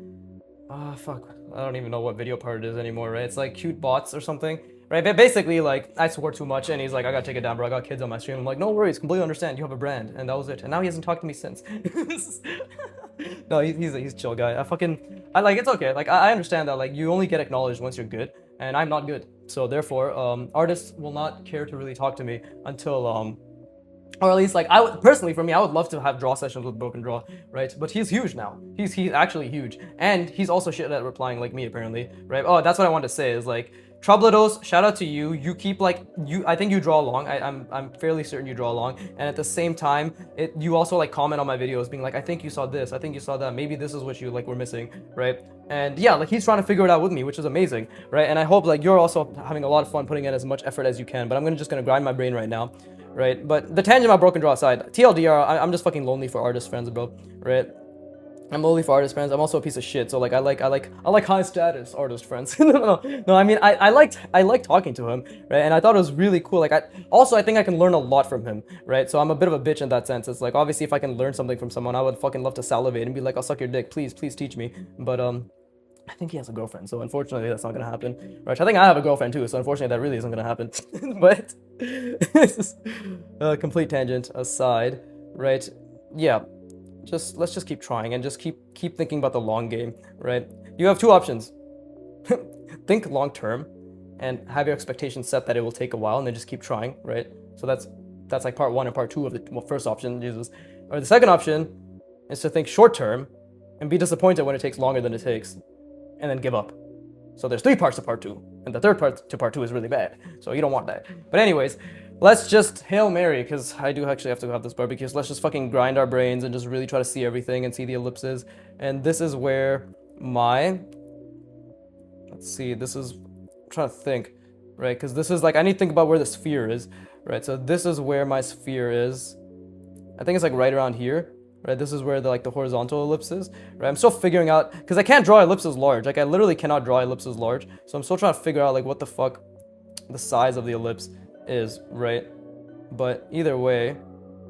fuck, I don't even know what video part it is anymore, right? It's like cute bots or something, right? But basically, like, I swore too much and he's like, I gotta take it down, bro. I got kids on my stream. I'm like, no worries, completely understand. You have a brand. And that was it. And now he hasn't talked to me since. No, he's a chill guy. I like, it's okay. Like, I understand that, like, you only get acknowledged once you're good, and I'm not good. So therefore, artists will not care to really talk to me until, or at least, like, I would, personally, for me, I would love to have draw sessions with Broken Draw, right? But he's huge now. He's actually huge. And he's also shit at replying like me, apparently, right? Oh, that's what I wanted to say, is like, Trublados, shout out to you. You keep like I think you draw along. I'm fairly certain you draw along. And at the same time, you also like comment on my videos, being like, I think you saw this, I think you saw that. Maybe this is what you like were missing, right? And yeah, like he's trying to figure it out with me, which is amazing, right? And I hope like you're also having a lot of fun putting in as much effort as you can. But I'm just gonna grind my brain right now, right? But the tangent about Broken Draw aside, TLDR, I'm just fucking lonely for artist friends, bro, right? I'm lonely for artist friends. I'm also a piece of shit. So like I like high status artist friends. no, I mean I like talking to him, right? And I thought it was really cool. Like I think I can learn a lot from him, right? So I'm a bit of a bitch in that sense. It's like obviously if I can learn something from someone, I would fucking love to salivate and be like, I'll suck your dick, please teach me. But I think he has a girlfriend, so unfortunately that's not gonna happen. Right? I think I have a girlfriend too, so unfortunately that really isn't gonna happen. But complete tangent aside, right? Yeah. Let's just keep trying and just keep thinking about the long game, right? You have two options. Think long term and have your expectations set that it will take a while and then just keep trying, right? So that's like part one and part two of the first option, Jesus. Or the second option is to think short term and be disappointed when it takes longer than it takes and then give up. So there's three parts to part two, and the third part to part two is really bad. So you don't want that. But anyways, let's just Hail Mary, because I do actually have to have this barbecue. So let's just fucking grind our brains and just really try to see everything and see the ellipses. And this is where let's see, this is, I'm trying to think, right? Because this is like, I need to think about where the sphere is, right? So this is where my sphere is. I think it's like right around here. Right, this is where the horizontal ellipse is, right? I'm still figuring out, because I can't draw ellipses large. Like, I literally cannot draw ellipses large. So I'm still trying to figure out, like, what the fuck the size of the ellipse is, right? But either way,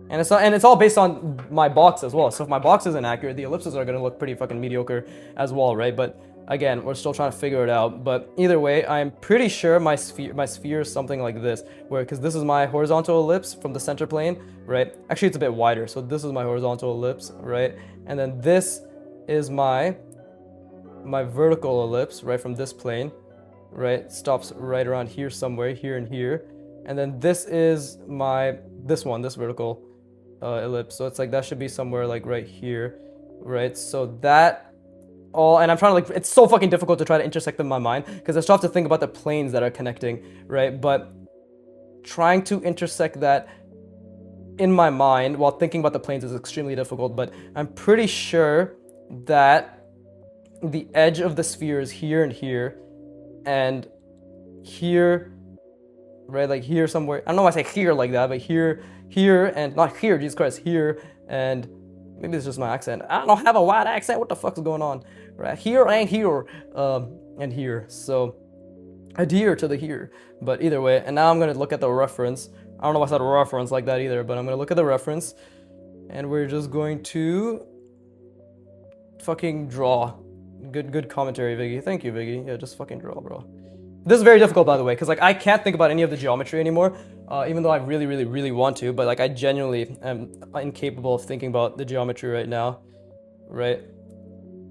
and it's all based on my box as well. So if my box isn't accurate, the ellipses are going to look pretty fucking mediocre as well, right? But again, we're still trying to figure it out. But either way, I'm pretty sure my sphere is something like this, because this is my horizontal ellipse from the center plane, right? Actually, it's a bit wider. So this is my horizontal ellipse, right? And then this is my vertical ellipse, right, from this plane, right? Stops right around here somewhere, here and here. And then this is this vertical ellipse. So it's like that should be somewhere like right here, right? So that and I'm trying to it's so fucking difficult to try to intersect them in my mind because I still have to think about the planes that are connecting, right? But trying to intersect that in my mind while thinking about the planes is extremely difficult. But I'm pretty sure that the edge of the sphere is here and here, and here, right? Like here somewhere. I don't know why I say here like that, but here, and not here, Jesus Christ, here, and maybe it's just my accent. I don't have a white accent. What the fuck is going on? Right here and here, and here. So adhere to the here. But either way, and now I'm gonna look at the reference. I don't know why I said reference like that either, but I'm gonna look at the reference, and we're just going to fucking draw. Good commentary, Viggy. Thank you, Viggy. Yeah, just fucking draw, bro. This is very difficult, by the way, because like I can't think about any of the geometry anymore, even though I really want to. But like I genuinely am incapable of thinking about the geometry right now, right?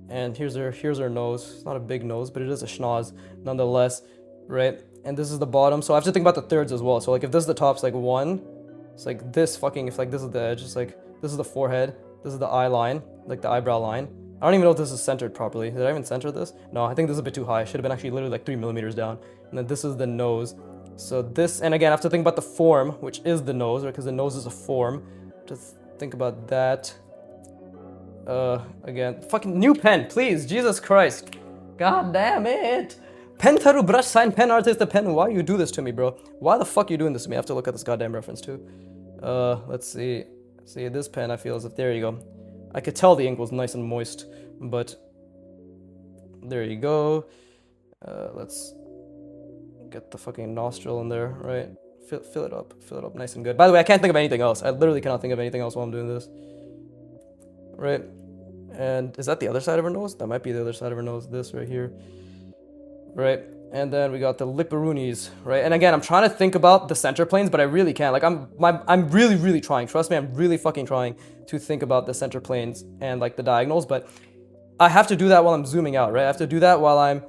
And here's her nose. It's not a big nose, but it is a schnoz nonetheless, right? And this is the bottom, so I have to think about the thirds as well. So like if this is the top, it's like one. It's like this fucking. If like this is the edge, it's like this is the forehead. This is the eye line, like the eyebrow line. I don't even know if this is centered properly. Did I even center this? No, I think this is a bit too high. It should have been actually literally like 3 millimeters down. And then this is the nose. So this, and again, I have to think about the form, which is the nose, right? Because the nose is a form. Just think about that. Again, fucking new pen, please, Jesus Christ. God damn it. Pen taru brush sign pen artist the pen. Why you do this to me, bro? Why the fuck you doing this to me? I have to look at this goddamn reference too. Let's see. See, this pen, I feel as if, there you go. I could tell the ink was nice and moist, but there you go. Let's get the fucking nostril in there, right? Fill it up nice and good. By the way, I can't think of anything else. I literally cannot think of anything else while I'm doing this. Right? And is that the other side of her nose? That might be the other side of her nose. This right here. Right? And then we got the lipperoonies, right? And again, I'm trying to think about the center planes, but I really can't. Like, I'm really trying. Trust me, I'm really fucking trying to think about the center planes and like the diagonals, but I have to do that while I'm zooming out, right? I have to do that while I'm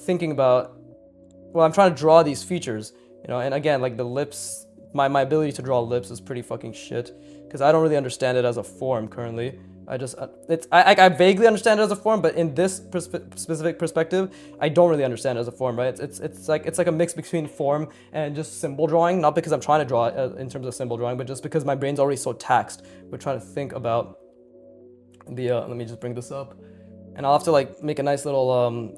thinking about, well, I'm trying to draw these features, you know? And again, like the lips, my ability to draw lips is pretty fucking shit because I don't really understand it as a form currently. I vaguely understand it as a form, but in this specific perspective, I don't really understand it as a form, right? It's like a mix between form and just symbol drawing. Not because I'm trying to draw in terms of symbol drawing, but just because my brain's already so taxed. We're trying to think about the. Let me just bring this up, and I'll have to like make a nice little.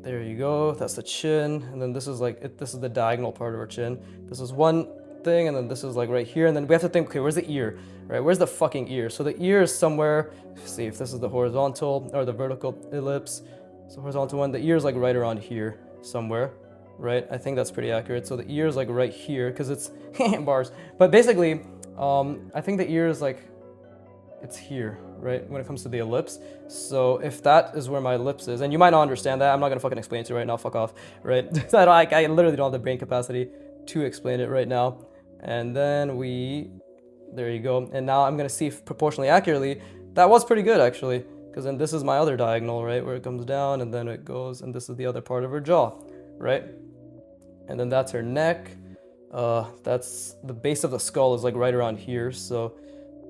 There you go. That's the chin, and then this is like this is the diagonal part of our chin. This is one thing, and then this is like right here, and then we have to think, okay, where's the ear, right? Where's the fucking ear? So the ear is somewhere, let's see if this is the horizontal or the vertical ellipse. So horizontal one, the ear is like right around here somewhere, right? I think that's pretty accurate. So the ear is like right here because it's bars, but basically I think the ear is like it's here, right, when it comes to the ellipse. So if that is where my ellipse is, and you might not understand that, I'm not gonna fucking explain it to you right now, fuck off, right? I literally don't have the brain capacity to explain it right now. And then there you go. And now I'm gonna see if proportionally accurately, that was pretty good actually, because then this is my other diagonal, right, where it comes down and then it goes, and this is the other part of her jaw, right? And then that's her neck. That's the base of the skull is like right around here, so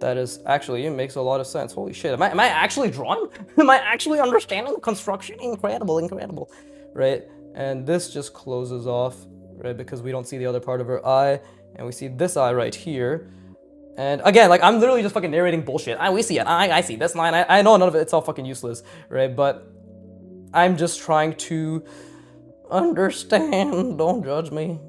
that is actually, it makes a lot of sense. Holy shit, am I actually drawing? Am I actually understanding the construction? Incredible, right? And this just closes off, right, because we don't see the other part of her eye, and we see this eye right here. And again, like, I'm literally just fucking narrating bullshit. We see an eye, I see this line. I know none of it's all fucking useless, right? But I'm just trying to understand. Don't judge me.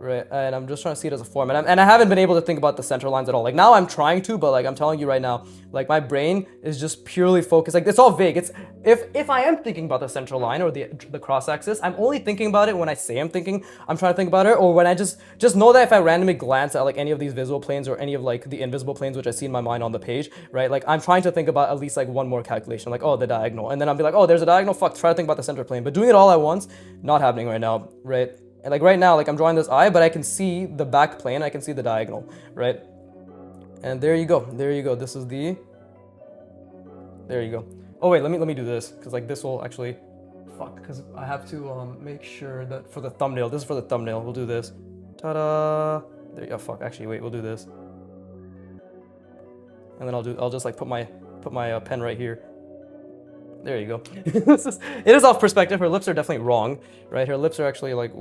Right, and I'm just trying to see it as a form, and I haven't been able to think about the center lines at all. Like now I'm trying to, but like I'm telling you right now, like my brain is just purely focused. Like it's all vague. It's if I am thinking about the central line or the cross axis, I'm only thinking about it when I say I'm thinking. I'm trying to think about it, or when I just know that if I randomly glance at like any of these visual planes or any of like the invisible planes which I see in my mind on the page, right? Like I'm trying to think about at least like one more calculation, like oh the diagonal, and then I'll be like oh there's a diagonal. Fuck, try to think about the center plane, but doing it all at once, not happening right now, right? And like right now, like I'm drawing this eye, but I can see the back plane, I can see the diagonal, right? And there you go. This is there you go. Oh wait, let me do this, because like this will actually, fuck, because I have to make sure that for the thumbnail, this is for the thumbnail, we'll do this. Ta-da! There you go. Fuck, actually wait, we'll do this. And then I'll just like put my pen right here. There you go. It is off perspective. Her lips are definitely wrong, right? Her lips are actually like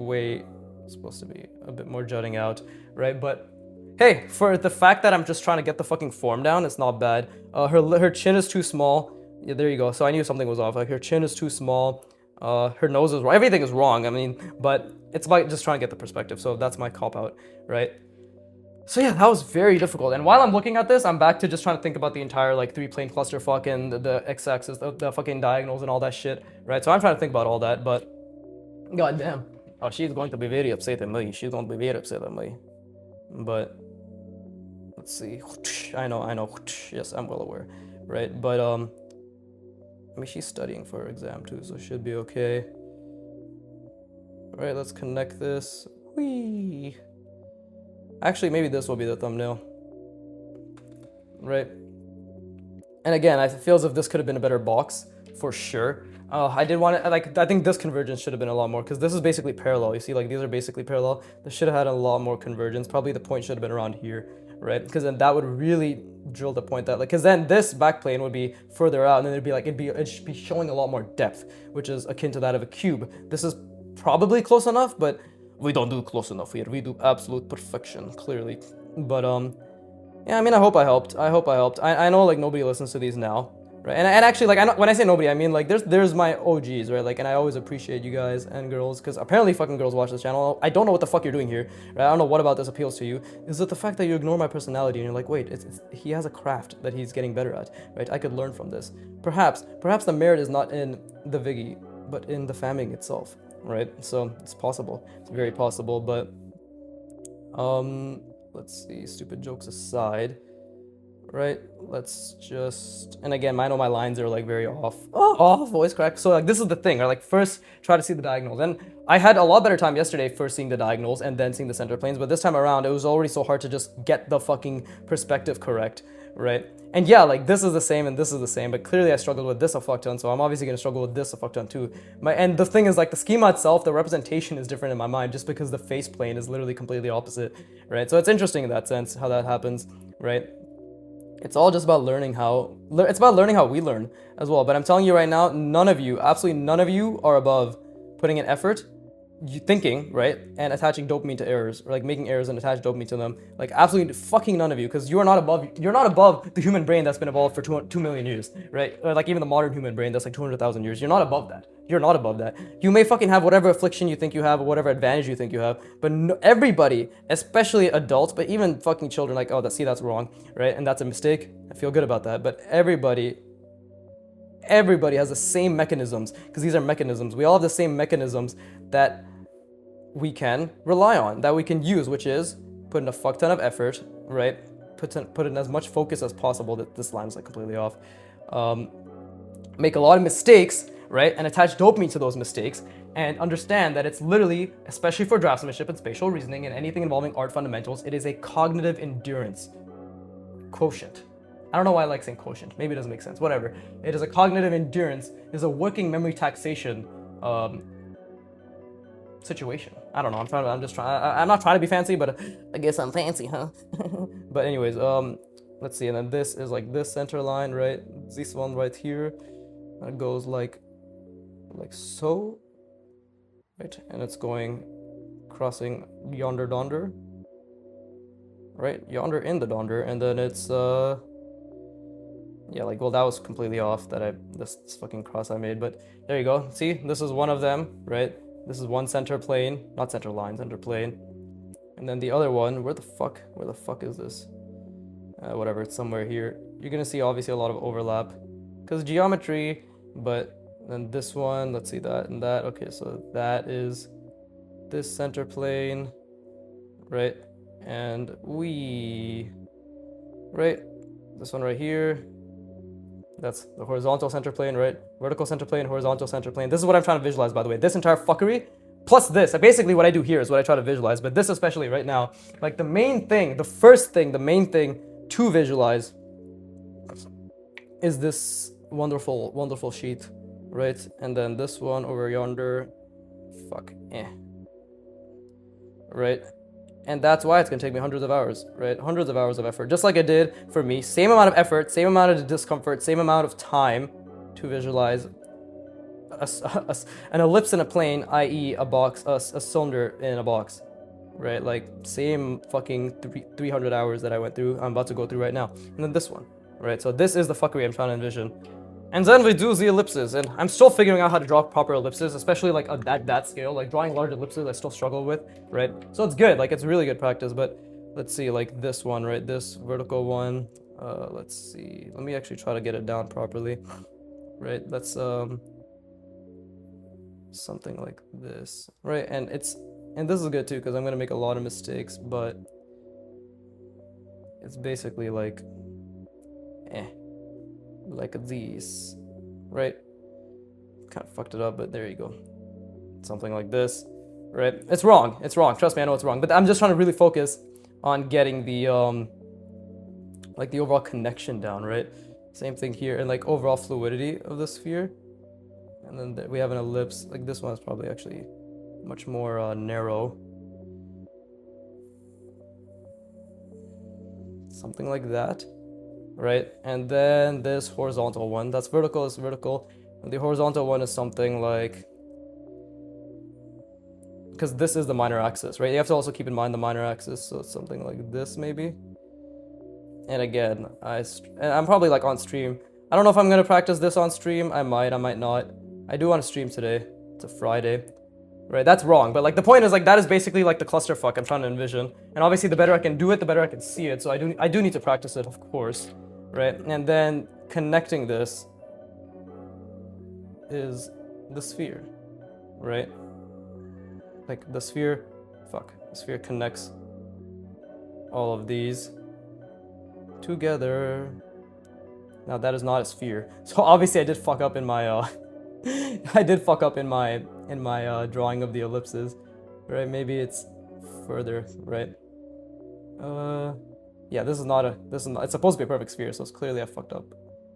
supposed to be a bit more jutting out, right? But hey, for the fact that I'm just trying to get the fucking form down, it's not bad. Her chin is too small. Yeah, there you go. So I knew something was off. Like her chin is too small. Her nose is wrong. Everything is wrong. I mean, but it's about just trying to get the perspective. So that's my cop out, right? So yeah, that was very difficult. And while I'm looking at this, I'm back to just trying to think about the entire like 3-plane clusterfuck and the x-axis, the fucking diagonals and all that shit, right? So I'm trying to think about all that, but goddamn. Oh, she's going to be very upset at me. She's going to be very upset at me. But let's see. I know. Yes, I'm well aware, right? But I mean, she's studying for her exam too, so should be okay. All right, let's connect this. Whee. Actually, maybe this will be the thumbnail, right? And again, I feel as if this could have been a better box, for sure. I did want to, like, I think this convergence should have been a lot more, because this is basically parallel. You see, like, these are basically parallel. This should have had a lot more convergence. Probably the point should have been around here, right? Because then that would really drill the point that, like, because then this back plane would be further out, and then it'd should be showing a lot more depth, which is akin to that of a cube. This is probably close enough, but we don't do close enough here. We do absolute perfection, clearly. But yeah, I mean, I hope I helped. I know like nobody listens to these now, right? And actually, like, I know when I say nobody, I mean like there's my OGs, right? Like, and I always appreciate you guys and girls, because apparently fucking girls watch this channel. I don't know what the fuck you're doing here, right? I don't know what about this appeals to you. Is it the fact that you ignore my personality and you're like, wait, he has a craft that he's getting better at, right? I could learn from this. Perhaps the merit is not in the Viggy, but in the famming itself, right? So it's possible. It's very possible, but let's see, stupid jokes aside, right? Let's just, and again, I know my lines are like very off. Voice crack. So like this is the thing, right? Like first try to see the diagonals, and I had a lot better time yesterday first seeing the diagonals and then seeing the center planes, but this time around it was already so hard to just get the fucking perspective correct, right? And yeah, like this is the same and this is the same, but clearly I struggled with this a fuck ton, so I'm obviously gonna struggle with this a fuck ton too. And the thing is, like, the schema itself, the representation is different in my mind just because the face plane is literally completely opposite, right? So it's interesting in that sense how that happens, right? It's all just about learning how we learn as well. But I'm telling you right now, none of you, absolutely none of you, are above putting in effort, you thinking, right, and attaching dopamine to errors, or like making errors and attach dopamine to them. Like absolutely fucking none of you, because you're not above the human brain that's been evolved for 2 million years, right? Or like even the modern human brain that's like 200,000 years. You're not above that. You're not above that. You may fucking have whatever affliction you think you have or whatever advantage you think you have, but no, everybody, especially adults, but even fucking children, like, oh, that's wrong, right? And that's a mistake. I feel good about that. But everybody has the same mechanisms, because these are mechanisms. We all have the same mechanisms that we can rely on, that we can use, which is put in a fuck ton of effort, right? Put in as much focus as possible. That this line's like completely off. Make a lot of mistakes, right? And attach dopamine to those mistakes, and understand that it's literally, especially for draftsmanship and spatial reasoning and anything involving art fundamentals, it is a cognitive endurance quotient. I don't know why I like saying quotient. Maybe it doesn't make sense. Whatever. It is a cognitive endurance. It is a working memory taxation situation. I don't know. I'm not trying to be fancy, but I guess I'm fancy, huh? But anyways, let's see. And then this is like this center line, right? This one right here. It goes like so, right? And it's going crossing yonder donder, right? Yonder in the donder, and then it's yeah, like, well, that was completely off, this fucking cross I made, but there you go. See, this is one of them, right? This is one center plane, not center line, center plane. And then the other one, where the fuck is this? Whatever, it's somewhere here. You're gonna see obviously a lot of overlap because geometry, but then this one, let's see that and that. Okay, so that is this center plane, right? And right, this one right here, that's the horizontal center plane, right? Vertical center plane, horizontal center plane. This is what I'm trying to visualize, by the way. This entire fuckery, plus this. Basically what I do here is what I try to visualize, but this especially right now, like the main thing to visualize is this wonderful, wonderful sheet, right? And then this one over yonder, right? And that's why it's gonna take me hundreds of hours, right? Hundreds of hours of effort, just like it did for me. Same amount of effort, same amount of discomfort, same amount of time to visualize an ellipse in a plane, i.e. a box, a cylinder in a box, right? Like same fucking 300 hours that I went through, I'm about to go through right now. And then this one, right? So this is the fuckery I'm trying to envision. And then we do the ellipses, and I'm still figuring out how to draw proper ellipses, especially like at that scale. Like drawing large ellipses I still struggle with, right? So it's good, like it's really good practice, but let's see, like this one, right? This vertical one, let's see. Let me actually try to get it down properly, right? That's something like this, right? And this is good too, because I'm gonna make a lot of mistakes, but it's basically like these, right? Kind of fucked it up, but there you go. Something like this, right? It's wrong. Trust me, I know it's wrong, but I'm just trying to really focus on getting the like the overall connection down, right? Same thing here, and like overall fluidity of the sphere. And then we have an ellipse. Like this one is probably actually much more narrow. Something like that. right? And then this horizontal one, that's vertical, is vertical. And the horizontal one is something like, because this is the minor axis, right? You have to also keep in mind the minor axis, so it's something like this maybe. And again, I'm probably like on stream. I don't know if I'm gonna practice this on stream. I might not. I do want to stream today. It's a Friday, right? That's wrong, but like the point is like that is basically like the clusterfuck I'm trying to envision. And obviously the better I can do it, the better I can see it. So I do need to practice it, of course, right? And then connecting this is the sphere, right? Like the sphere connects all of these together. Now that is not a sphere. So obviously I did fuck up in my I did fuck up in my drawing of the ellipses, right? Maybe it's further, right? Yeah, this is not it's supposed to be a perfect sphere, so it's clearly I fucked up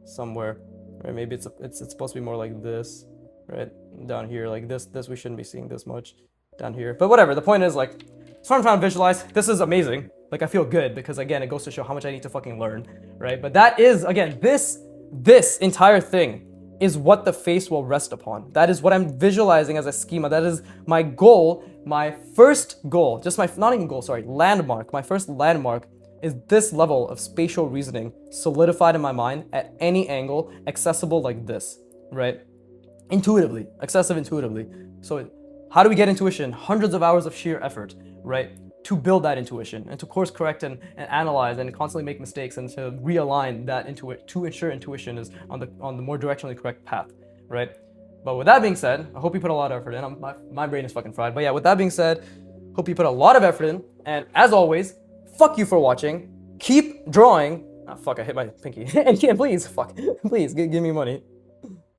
somewhere, right? Maybe it's supposed to be more like this, right? Down here, like this we shouldn't be seeing this much down here, but whatever. The point is like, it's what I'm trying to visualize. This is amazing. Like I feel good because again, it goes to show how much I need to fucking learn, right? But that is, again, this entire thing is what the face will rest upon. That is what I'm visualizing as a schema. That is my goal, my first goal, just my, not even goal, sorry, landmark. My first landmark is this level of spatial reasoning solidified in my mind at any angle, accessible like this, right? Intuitively, accessible intuitively. So how do we get intuition? Hundreds of hours of sheer effort, right? To build that intuition and to course correct and analyze and constantly make mistakes and to realign that to ensure intuition is on the more directionally correct path, right? But with that being said, I hope you put a lot of effort in. My brain is fucking fried. But yeah, with that being said, hope you put a lot of effort in. And as always, fuck you for watching. Keep drawing. Ah, fuck, I hit my pinky. and please, fuck, please give me money.